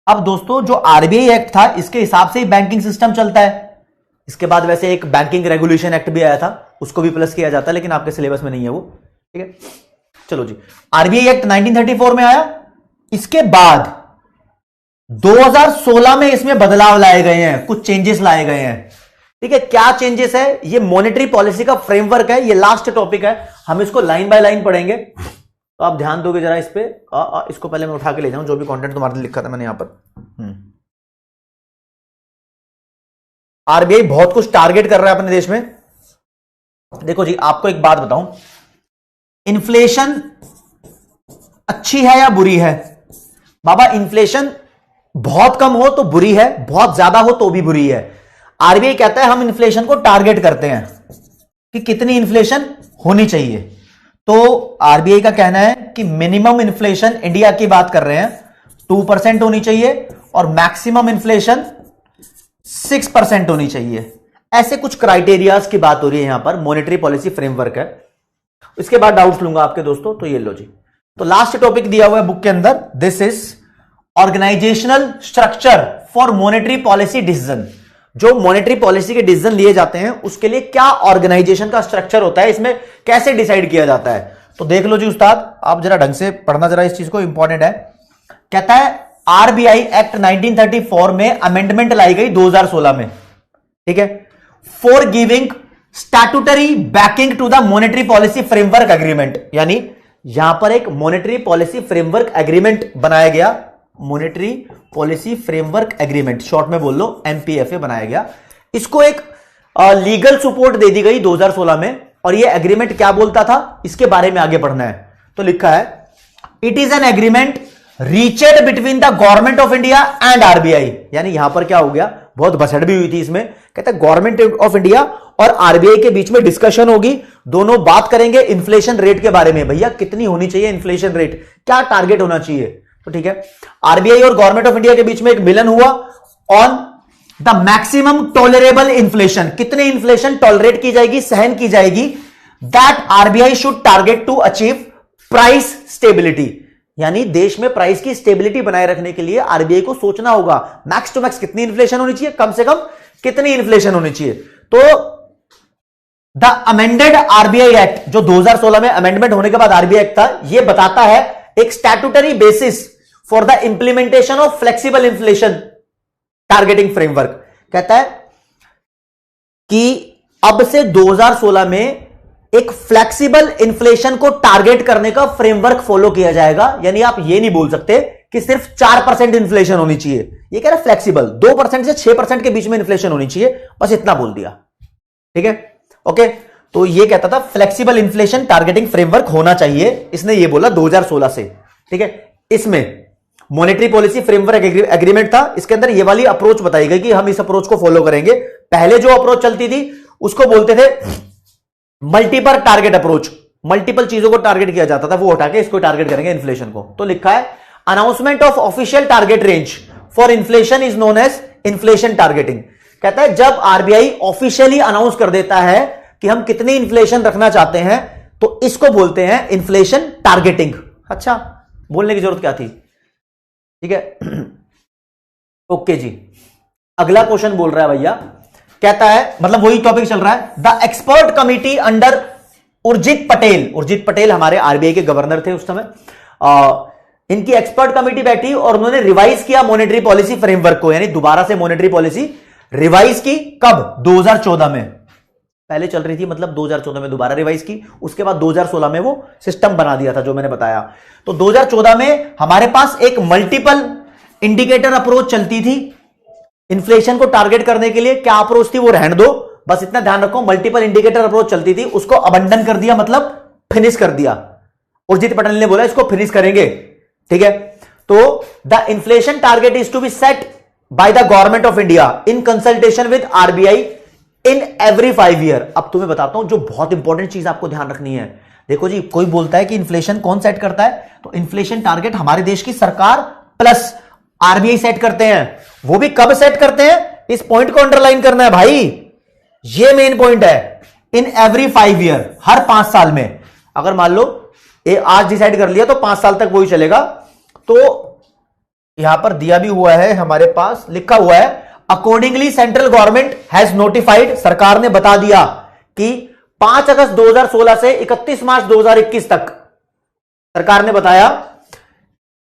अब दोस्तों जो आरबीआई एक्ट था इसके हिसाब से ही बैंकिंग सिस्टम चलता है। इसके बाद वैसे एक बैंकिंग रेगुलेशन एक्ट भी आया था, उसको भी प्लस किया जाता है, लेकिन आपके सिलेबस में नहीं है वो, ठीक है। चलो जी, आरबीआई एक्ट 1934 में आया। इसके बाद 2016 में इसमें बदलाव लाए गए हैं, कुछ चेंजेस लाए गए हैं, ठीक है। क्या चेंजेस है? ये मॉनेटरी पॉलिसी का फ्रेमवर्क है, ये लास्ट टॉपिक है, हम इसको लाइन बाय लाइन पढ़ेंगे, तो आप ध्यान दोगे जरा इस पे। इसको पहले मैं उठा के ले जाऊं, जो भी कंटेंट तुम्हारे लिए लिखा था मैंने यहां पर। आरबीआई बहुत कुछ टारगेट कर रहा है अपने देश में, देखो जी, आपको एक बात बताऊं, इन्फ्लेशन अच्छी है या बुरी है? बाबा इन्फ्लेशन बहुत कम हो तो बुरी है, बहुत ज्यादा हो तो भी बुरी है। आरबीआई कहता है हम इन्फ्लेशन को टारगेट करते हैं कि कितनी इन्फ्लेशन होनी चाहिए। तो आरबीआई का कहना है कि मिनिमम इन्फ्लेशन, इंडिया की बात कर रहे हैं, 2% होनी चाहिए और मैक्सिमम इन्फ्लेशन 6% होनी चाहिए। ऐसे कुछ क्राइटेरियाज की बात हो रही है यहां पर, मॉनेटरी पॉलिसी फ्रेमवर्क है। इसके बाद डाउट्स लूंगा आपके दोस्तों, तो ये लो जी। तो लास्ट टॉपिक दिया हुआ है बुक के अंदर, this is organisational structure for monetary policy decision. जो मॉनेटरी पॉलिसी के डिसीजन लिए जाते हैं उसके लिए क्या ऑर्गेनाइजेशन का स्ट्रक्चर होता है, इसमें कैसे डिसाइड किया जाता है। तो देख लो जी उस्ताद, आप जरा ढंग से पढ़ना जरा इस चीज को, इंपॉर्टेंट है। कहता है आरबीआई एक्ट 1934 में अमेंडमेंट लाई गई 2016 में, ठीक है, for giving statutory backing to the monetary policy framework agreement. यानी यहां पर एक मॉनेटरी पॉलिसी फ्रेमवर्क एग्रीमेंट बनाया गया, monetary policy framework agreement, short में बोल लो एमपीएफए बनाया गया। इसको एक लीगल सपोर्ट दे दी गई 2016 में। और ये एग्रीमेंट क्या बोलता था, इसके बारे में आगे पढ़ना है। तो लिखा है it is an agreement reached between the government of India and RBI. यानी यहां पर क्या हो गया, बहुत भसड़ भी हुई थी इसमें। कहता है गवर्नमेंट ऑफ इंडिया और आरबीआई के बीच में डिस्कशन होगी, दोनों बात करेंगे इन्फ्लेशन रेट के बारे में। भैया कितनी होनी चाहिए इन्फ्लेशन रेट, क्या टारगेट होना चाहिए। तो ठीक है, आरबीआई और गवर्नमेंट ऑफ इंडिया के बीच में एक मिलन हुआ on the maximum tolerable inflation, कितने इन्फ्लेशन टॉलरेट की जाएगी, सहन की जाएगी, that RBI should target to achieve price stability. यानी देश में प्राइस की स्टेबिलिटी बनाए रखने के लिए आरबीआई को सोचना होगा मैक्स टू मैक्स कितनी इन्फ्लेशन होनी चाहिए, कम से कम कितनी इन्फ्लेशन होनी चाहिए। तो द अमेंडेड आरबीआई एक्ट, जो 2016 में अमेंडमेंट होने के बाद आरबीआई एक्ट था, यह बताता है एक statutory basis for the implementation of flexible inflation targeting framework. कहता है कि अब से 2016 में एक फ्लेक्सिबल इन्फ्लेशन को टारगेट करने का फ्रेमवर्क फॉलो किया जाएगा। यानी आप ये नहीं बोल सकते कि सिर्फ 4% इन्फ्लेशन होनी चाहिए, ये कह रहा है फ्लेक्सिबल 2% से 6% के बीच में इन्फ्लेशन होनी चाहिए, बस इतना बोल दिया, ठीक है, ओके। तो ये कहता था फ्लेक्सिबल इन्फ्लेशन टारगेटिंग फ्रेमवर्क होना चाहिए, इसने ये बोला 2016 से, ठीक है। इसमें मॉनेटरी पॉलिसी फ्रेमवर्क एग्रीमेंट था, इसके अंदर ये वाली अप्रोच बताई गई कि हम इस अप्रोच को फॉलो करेंगे। पहले जो अप्रोच चलती थी उसको बोलते थे मल्टीपल टारगेट अप्रोच, मल्टीपल चीजों को टारगेट किया जाता था, वो हटा के इसको टारगेट करेंगे इन्फ्लेशन को। तो लिखा है announcement of official target range for inflation is known as inflation targeting. कहता है जब आरबीआई ऑफिशियली अनाउंस कर देता है कि हम कितनी इन्फ्लेशन रखना चाहते हैं, तो इसको बोलते हैं इन्फ्लेशन टारगेटिंग। अच्छा, बोलने की जरूरत क्या थी, ठीक है, ओके जी। अगला क्वेश्चन बोल रहा है भैया, कहता है मतलब वही टॉपिक चल रहा है, the expert committee under Urjit Patel. Urjit Patel हमारे आरबीआई के गवर्नर थे उस समय। इनकी एक्सपर्ट कमिटी बैठी और उन्होंने रिवाइज किया मॉनेटरी पॉलिसी फ्रेमवर्क को, यानी दोबारा से मॉनेटरी पॉलिसी रिवाइज की। कब? 2014 में, पहले चल रही थी, मतलब 2014 में दोबारा रिवाइज की, उसके बाद 2016 में वो सिस्टम बना दिया था जो मैंने बताया। तो 2014 में हमारे पास एक मल्टीपल इंडिकेटर अप्रोच चलती थी इन्फ्लेशन को टारगेट करने के लिए। क्या अप्रोच थी वो रहने दो, बस इतना ध्यान रखो, मल्टीपल इंडिकेटर अप्रोच चलती थी, उसको अबंडन कर दिया, मतलब फिनिश कर दिया। उर्जित पटेल ने बोला इसको फिनिश करेंगे, ठीक है। तो the inflation target is to be set by the government of India in consultation with RBI in every 5 year. अब तुम्हें बताता हूं जो बहुत इंपॉर्टेंट चीज आपको ध्यान रखनी है। देखो जी, कोई बोलता है कि इन्फ्लेशन कौन सेट करता है, तो इन्फ्लेशन टारगेट हमारे देश की सरकार प्लस आरबीआई सेट करते हैं। वो भी कब सेट करते हैं, इस पॉइंट को अंडरलाइन करना है भाई, ये मेन पॉइंट है। इन एवरी 5 ईयर, हर 5 साल में। अगर मान लो आज डिसाइड कर लिया तो 5 साल तक वही चलेगा। तो यहां पर दिया भी हुआ है हमारे पास, लिखा हुआ है accordingly central government has notified, सरकार ने बता दिया कि 5 अगस्त 2016 से 31 मार्च 2021 तक सरकार ने बताया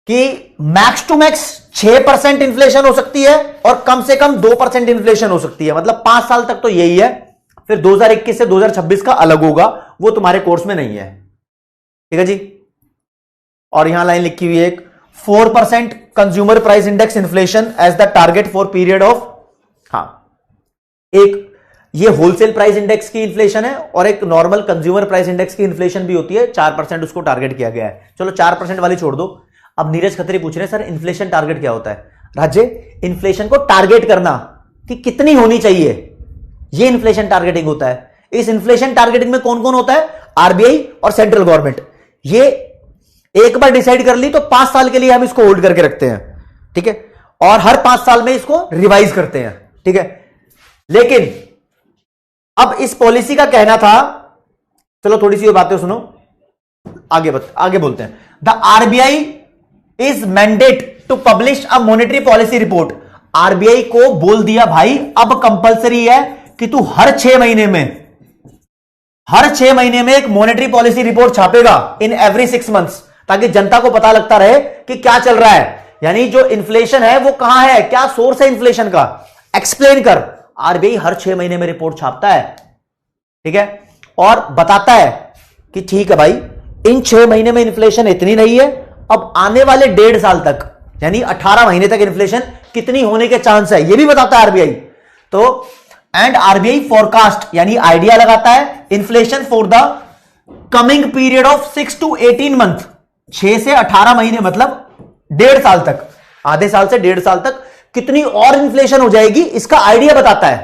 कि मैक्स टू मैक्स 6% इन्फ्लेशन हो सकती है और कम से कम 2% इन्फ्लेशन हो सकती है। मतलब 5 साल तक तो यही है, फिर 2021 से 2026 का अलग होगा, वो तुम्हारे कोर्स में नहीं है, ठीक है जी। और यहां लाइन लिखी हुई है एक 4% consumer price index inflation as the target for period of, हाँ, एक ये होलसेल प्राइस इंडेक्स की इन्फ्लेशन है और एक नॉर्मल कंज्यूमर प्राइस इंडेक्स की इन्फ्लेशन भी होती है, 4% उसको टारगेट किया गया है। चलो 4% वाली छोड़ दो। अब नीरज खत्री पूछ रहे हैं सर इन्फ्लेशन टारगेट क्या होता है? राज्य, इन्फ्लेशन को टारगेट करना कि कितनी होनी चाहिए, ये इन्फ्लेशन टारगेटिंग होता है। इस इन्फ्लेशन टारगेटिंग में कौन कौन होता है? आरबीआई और सेंट्रल गवर्नमेंट। ये एक बार डिसाइड कर ली तो 5 साल के लिए हम इसको होल्ड करके रखते हैं, ठीक है, और हर 5 साल में इसको रिवाइज करते हैं, ठीक है। लेकिन अब इस पॉलिसी का कहना था, चलो थोड़ी सी बातें सुनो, आगे बोलते हैं। The RBI is mandate to publish a monetary policy report. RBI को बोल दिया भाई अब कंपलसरी है कि तू हर 6 महीने में एक मॉनेटरी पॉलिसी रिपोर्ट छापेगा इन एवरी 6 मंथ्स, ताकि जनता को पता लगता रहे कि क्या चल रहा है, यानी जो इन्फ्लेशन है वो कहां है, क्या सोर्स है इन्फ्लेशन का, एक्सप्लेन कर। आरबीआई हर 6 महीने में रिपोर्ट छापता है, ठीक है, और बताता है कि ठीक है भाई इन 6 महीने में इन्फ्लेशन इतनी नहीं है, अब आने वाले 1.5 साल तक यानी 18 महीने तक इन्फ्लेशन कितनी होने के चांस है, यह भी बताता है आरबीआई। तो एंड आरबीआई फोरकास्ट यानी आइडिया लगाता है inflation for the coming period of 6 to 18 month, 6 से 18 महीने मतलब 1.5 साल तक, आधे साल से 1.5 साल तक कितनी और इन्फ्लेशन हो जाएगी, इसका आइडिया बताता है,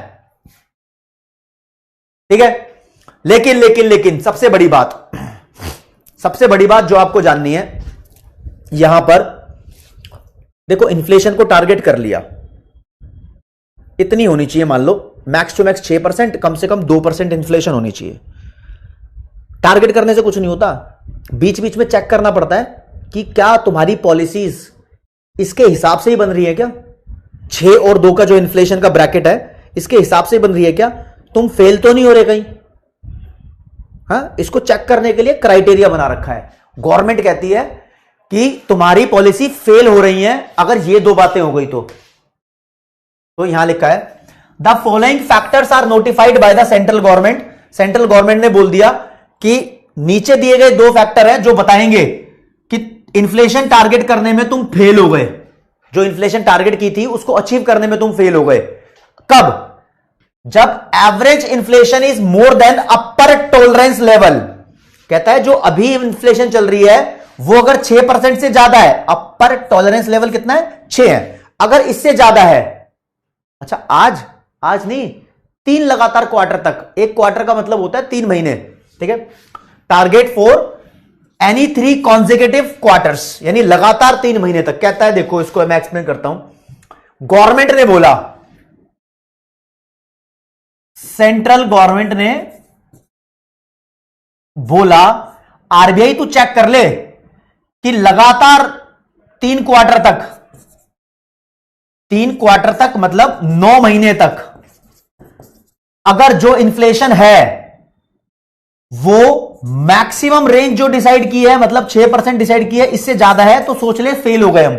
ठीक है। लेकिन सबसे बड़ी बात जो आपको जाननी है यहां पर देखो, इन्फ्लेशन को टारगेट कर लिया, इतनी होनी चाहिए, मान लो मैक्स टू मैक्स 6%, कम से कम 2% इन्फ्लेशन होनी चाहिए। टारगेट करने से कुछ नहीं होता, बीच बीच में चेक करना पड़ता है कि क्या तुम्हारी पॉलिसीज इसके हिसाब से ही बन रही है क्या, 6 और 2 का जो इन्फ्लेशन का ब्रैकेट है इसके हिसाब से बन रही है क्या, तुम फेल तो नहीं हो रहे कहीं। हाँ, इसको चेक करने के लिए क्राइटेरिया बना रखा है। गवर्नमेंट कहती है कि तुम्हारी पॉलिसी फेल हो रही है अगर ये 2 बातें हो गई तो यहां लिखा है the following factors are notified by the central government. Central government ने बोल दिया कि नीचे दिए गए 2 फैक्टर हैं जो बताएंगे कि इन्फ्लेशन टारगेट करने में तुम फेल हो गए, जो इन्फ्लेशन टारगेट की थी उसको अचीव करने में तुम फेल हो गए। कब? जब average inflation is more than upper tolerance level. कहता है जो अभी इन्फ्लेशन चल रही है वो अगर 6% से ज्यादा है, अपर टॉलरेंस लेवल कितना है, 6 है, अगर इससे ज्यादा है, अच्छा आज नहीं, 3 लगातार क्वार्टर तक, एक क्वार्टर का मतलब होता है 3 महीने, ठीक है, target for any 3 consecutive quarters, यानी लगातार 3 महीने तक। कहता है देखो, इसको मैं एक्सप्लेन करता हूं। गवर्नमेंट ने बोला, सेंट्रल गवर्नमेंट ने बोला आरबीआई तू चेक कर ले कि लगातार 3 क्वार्टर तक मतलब 9 महीने तक अगर जो इन्फ्लेशन है वो मैक्सिमम रेंज जो डिसाइड की है, मतलब 6% डिसाइड की है, इससे ज्यादा है तो सोच ले फेल हो गए हम,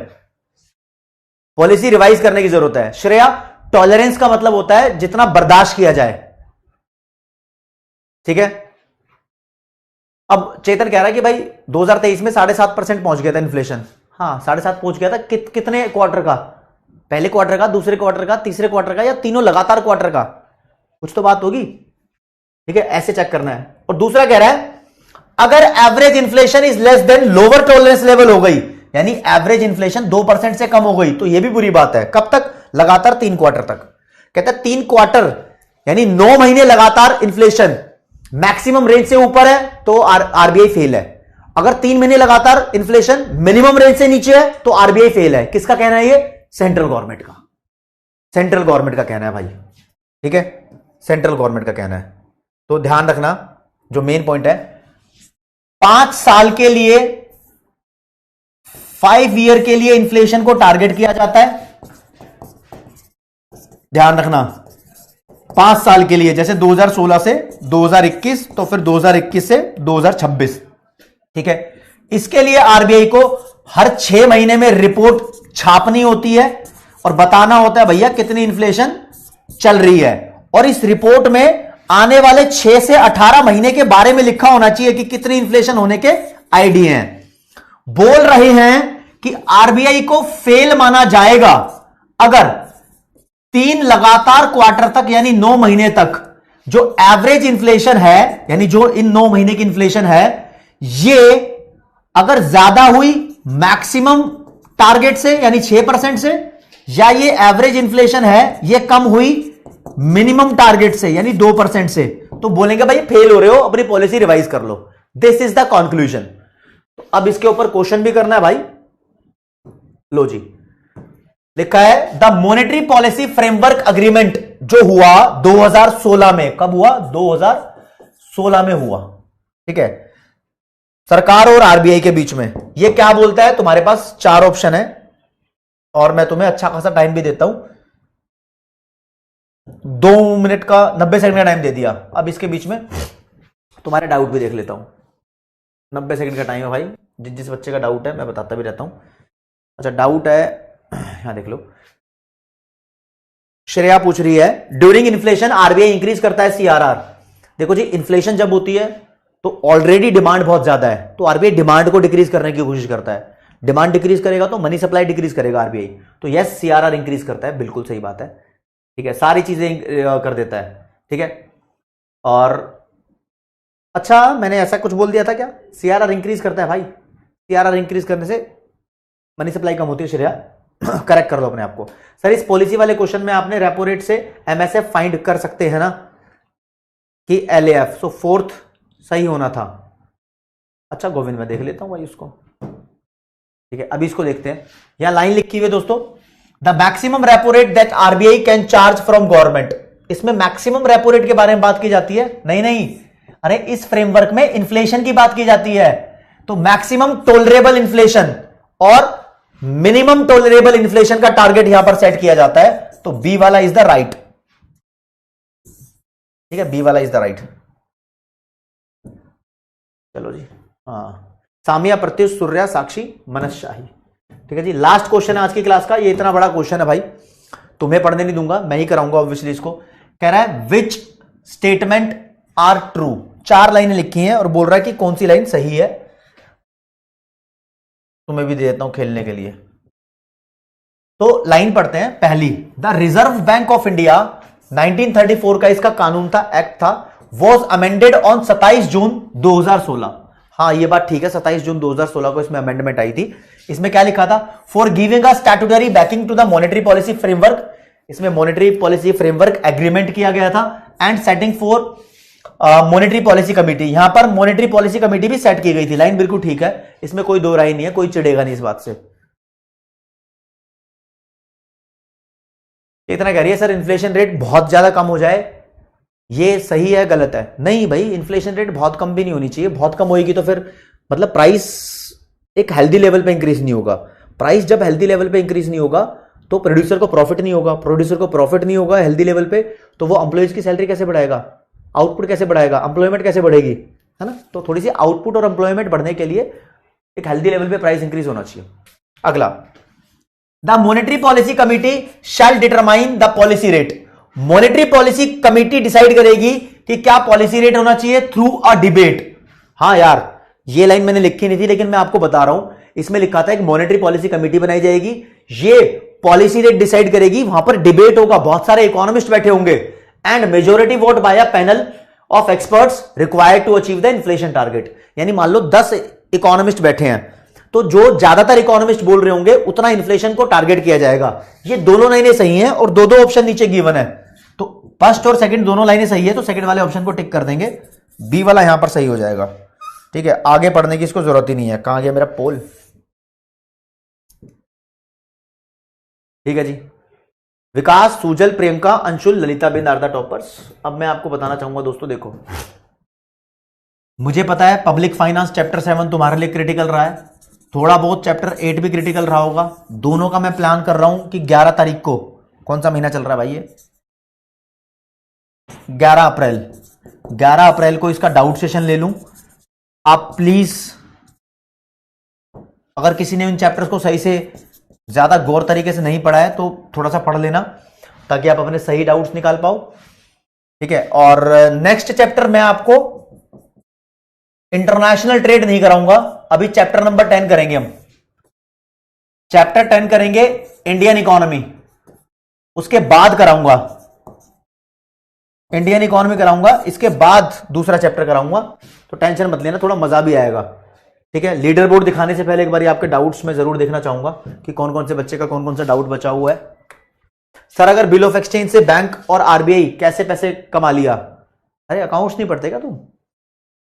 पॉलिसी रिवाइज करने की जरूरत है। श्रेया, टॉलरेंस का मतलब होता है जितना बर्दाश्त किया जाए, ठीक है। अब चेतन कह रहा है कि भाई 2023 में 7.5% पहुंच गया था इन्फ्लेशन। हाँ, 7.5 पहुंच गया था। कितने क्वार्टर का? पहले क्वार्टर का, दूसरे क्वार्टर का, तीसरे क्वार्टर का, या तीनों लगातार क्वार्टर का? कुछ तो बात होगी, ठीक है, ऐसे चेक करना है। और दूसरा कह रहा है अगर average inflation is less than lower tolerance level हो गई, यानी एवरेज इन्फ्लेशन 2% से कम हो गई, तो यह भी बुरी बात है। कब तक? लगातार 3 क्वार्टर तक। कहता है 3 क्वार्टर यानी 9 महीने लगातार इन्फ्लेशन मैक्सिमम रेंज से ऊपर है तो आरबीआई फेल है। अगर 3 महीने लगातार इन्फ्लेशन मिनिमम रेंज से नीचे है तो आरबीआई फेल है। किसका कहना है ये? सेंट्रल गवर्नमेंट का। सेंट्रल गवर्नमेंट का कहना है भाई, ठीक है, सेंट्रल गवर्नमेंट का कहना है। तो ध्यान रखना, जो मेन पॉइंट है, 5 साल के लिए, 5 ईयर के लिए इन्फ्लेशन को टारगेट किया जाता है। ध्यान रखना, 5 साल के लिए, जैसे 2016 से 2021, तो फिर 2021 से 2026, ठीक है। इसके लिए आरबीआई को हर 6 महीने में रिपोर्ट छापनी होती है और बताना होता है भैया कितनी इन्फ्लेशन चल रही है, और इस रिपोर्ट में आने वाले 6 से 18 महीने के बारे में लिखा होना चाहिए कि कितनी इन्फ्लेशन होने के आइडिया हैं। बोल रहे हैं कि आरबीआई को फेल माना जाएगा अगर 3 लगातार क्वार्टर तक यानी 9 महीने तक जो एवरेज इन्फ्लेशन है, यानी जो इन 9 महीने की इन्फ्लेशन है, ये अगर ज्यादा हुई मैक्सिमम टारगेट से यानी 6% से, या ये एवरेज इन्फ्लेशन है ये कम हुई मिनिमम टारगेट से यानी 2% से, तो बोलेंगे भाई फेल हो रहे हो, अपनी पॉलिसी रिवाइज कर लो। This is the conclusion. तो अब इसके ऊपर क्वेश्चन भी करना है भाई। लो जी, लिखा है the monetary policy framework agreement जो हुआ 2016 में। कब हुआ? 2016 में हुआ। ठीक है, सरकार और आरबीआई के बीच में। ये क्या बोलता है? तुम्हारे पास 4 ऑप्शन है और मैं तुम्हें अच्छा खासा टाइम भी देता हूं, 2 मिनट का 90 सेकंड का टाइम दे दिया। अब इसके बीच में तुम्हारे डाउट भी देख लेता हूं। 90 सेकंड का टाइम है भाई, जिस बच्चे का डाउट है मैं बताता भी रहता हूं। अच्छा, डाउट है, यहां देख लो। श्रेया पूछ रही है ड्यूरिंग इन्फ्लेशन आरबीआई इंक्रीज करता है सीआरआर। देखो जी, इन्फ्लेशन जब होती है तो ऑलरेडी डिमांड बहुत ज्यादा है, तो आरबीआई डिमांड को डिक्रीज करने की कोशिश करता है। डिमांड डिक्रीज करेगा तो मनी सप्लाई डिक्रीज करेगा आरबीआई, तो यस सीआरआर इंक्रीज करता है, बिल्कुल सही बात है। ठीक है, सारी चीजें कर देता है। ठीक है, और अच्छा मैंने ऐसा कुछ बोल दिया था क्या? सीआरआर इंक्रीज करता है भाई, सीआरआर इंक्रीज करने से मनी सप्लाई कम होती है। श्रेया करेक्ट कर लो अपने आप को। सर इस पॉलिसी वाले क्वेश्चन में आपने रेपो रेट से एमएसएफ फाइंड कर सकते हैं ना कि एलएएफ, सो 4th सही होना था। अच्छा गोविंद, मैं देख लेता हूं भाई उसको। ठीक है, अभी इसको देखते हैं। यहां लाइन लिखी हुई है दोस्तों, the maximum repo rate that RBI can charge from government. इसमें मैक्सिमम रेपो रेट के बारे में बात की जाती है? नहीं, अरे इस फ्रेमवर्क में इन्फ्लेशन की बात की जाती है। तो मैक्सिमम टॉलरेबल इन्फ्लेशन और मिनिमम टॉलरेबल इन्फ्लेशन का टारगेट यहां पर सेट किया जाता है। तो बी वाला इज द राइट। ठीक है, बी वाला इज द राइट। चलो जी, हाँ, सामिया, प्रत्युष, सूर्या, साक्षी, मनस शाही। ठीक है जी, लास्ट क्वेश्चन है आज की क्लास का। ये इतना बड़ा क्वेश्चन है भाई, तुम्हें पढ़ने नहीं दूंगा, मैं ही कराऊंगा ऑब्वियसली इसको। कह रहा है विच स्टेटमेंट आर ट्रू। 4 लाइनें लिखी हैं और बोल रहा है कि कौन सी लाइन सही है। तुम्हें भी दे देता हूं खेलने के लिए। तो लाइन पढ़ते हैं पहली। The reserve bank of India 1934 का इसका कानून था, एक्ट था, वॉज अमेंडेड ऑन 27 जून 2016। हाँ ये बात ठीक है, 27 जून 2016 को इसमें अमेंडमेंट आई थी। इसमें क्या लिखा था? For giving a statutory backing to the monetary policy framework. इसमें मॉनेटरी पॉलिसी फ्रेमवर्क एग्रीमेंट किया गया था। And setting for monetary policy committee. यहां पर मॉनेटरी पॉलिसी कमेटी भी सेट की गई थी। लाइन बिल्कुल ठीक है, इसमें कोई दो राय नहीं है, कोई चिढ़ेगा नहीं इस बात से। इतना कह रही है सर इन्फ्लेशन रेट बहुत ज्यादा कम हो जाए, ये सही है गलत है? नहीं भाई, इन्फ्लेशन रेट बहुत कम भी नहीं होनी चाहिए। बहुत कम होगी तो फिर मतलब प्राइस एक हेल्दी लेवल पे इंक्रीज नहीं होगा। प्राइस जब हेल्दी लेवल पे इंक्रीज नहीं होगा तो प्रोड्यूसर को प्रॉफिट नहीं होगा। प्रोड्यूसर को प्रॉफिट नहीं होगा हेल्दी लेवल पे, तो वो एम्प्लॉइज की सैलरी कैसे बढ़ाएगा, आउटपुट कैसे बढ़ाएगा, एम्प्लॉयमेंट कैसे बढ़ेगी, है ना? तो थोड़ी सी आउटपुट और एम्प्लॉयमेंट बढ़ने के लिए एक हेल्दी लेवल पे प्राइस इंक्रीज होना चाहिए। अगला, the monetary policy committee shall determine the policy rate. Monetary policy committee decide करेगी कि क्या पॉलिसी रेट होना चाहिए थ्रू अ डिबेट। हाँ यार, ये लाइन मैंने लिखी नहीं थी लेकिन मैं आपको बता रहा हूं, इसमें लिखा था एक मॉनेटरी पॉलिसी कमिटी बनाई जाएगी, ये पॉलिसी रेट डिसाइड करेगी, वहां पर डिबेट होगा, बहुत सारे इकोनॉमिस्ट बैठे होंगे, and majority vote by a panel of experts required to achieve the inflation target. यानी मान लो 10 इकोनॉमिस्ट बैठे हैं, तो जो ज्यादातर इकोनॉमिस्ट बोल रहे होंगे उतना इन्फ्लेशन को टारगेट किया जाएगा। ये दोनों लाइनें सही हैं और दो ऑप्शन नीचे गिवन है, तो फर्स्ट और सेकंड दोनों लाइनें सही है, तो सेकंड वाले ऑप्शन को टिक कर देंगे, बी वाला यहां पर सही हो जाएगा। ठीक है, आगे पढ़ने की इसको जरूरत ही नहीं है। कहां गया मेरा पोल? ठीक है जी, विकास, सुजल, प्रियंका, अंशुल, ललिता बिंद आर द टॉपर्स। अब मैं आपको बताना चाहूंगा दोस्तों, देखो मुझे पता है पब्लिक फाइनेंस चैप्टर 7 तुम्हारे लिए क्रिटिकल रहा है, थोड़ा बहुत चैप्टर 8 भी क्रिटिकल रहा होगा। दोनों का मैं प्लान कर रहा हूं कि 11 तारीख को, कौन सा महीना चल रहा है भाई ये, 11 अप्रैल को इसका डाउट सेशन ले लूं। आप प्लीज अगर किसी ने इन चैप्टर्स को सही से ज्यादा गौर तरीके से नहीं पढ़ा है तो थोड़ा सा पढ़ लेना, ताकि आप अपने सही डाउट्स निकाल पाओ। ठीक है, और नेक्स्ट चैप्टर मैं आपको इंटरनेशनल ट्रेड नहीं कराऊंगा, अभी चैप्टर नंबर 10 करेंगे हम। चैप्टर 10 करेंगे इंडियन इकोनॉमी, उसके बाद कराऊंगा इंडियन इकोनॉमी कराऊंगा, इसके बाद दूसरा चैप्टर कराऊंगा, तो टेंशन मत लेना, थोड़ा मजा भी आएगा। ठीक है, लीडर बोर्ड दिखाने से पहले एक बार आपके डाउट्स में जरूर देखना चाहूंगा कि कौन कौन से बच्चे का कौन कौन सा डाउट बचा हुआ है। सर अगर बिल ऑफ एक्सचेंज से बैंक और आरबीआई कैसे पैसे कमा लिया? अरे अकाउंट्स नहीं पढ़ते क्या तुम?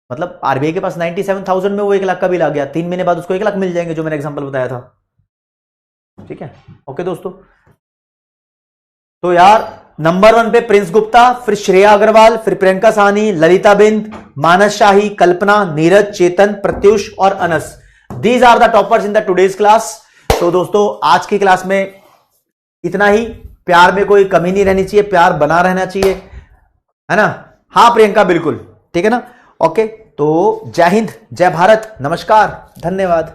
मतलब आरबीआई के पास 97,000 में वो 1 लाख का बिल आ गया, 3 महीने बाद उसको 1 लाख मिल जाएंगे, जो मैंने एग्जांपल बताया था। ठीक है, ओके दोस्तों। तो यार नंबर 1 पे प्रिंस गुप्ता, फिर श्रेया अग्रवाल, फिर प्रियंका साहनी, ललिता बिंद, मानस शाही, कल्पना, नीरज, चेतन, प्रत्युष और Anas. These are the toppers in the today's class. तो दोस्तों आज की क्लास में इतना ही। प्यार में कोई कमी नहीं रहनी चाहिए, प्यार बना रहना चाहिए, है ना? हाँ प्रियंका, बिल्कुल ठीक है ना। ओके, तो जय हिंद, जय भारत, नमस्कार, धन्यवाद।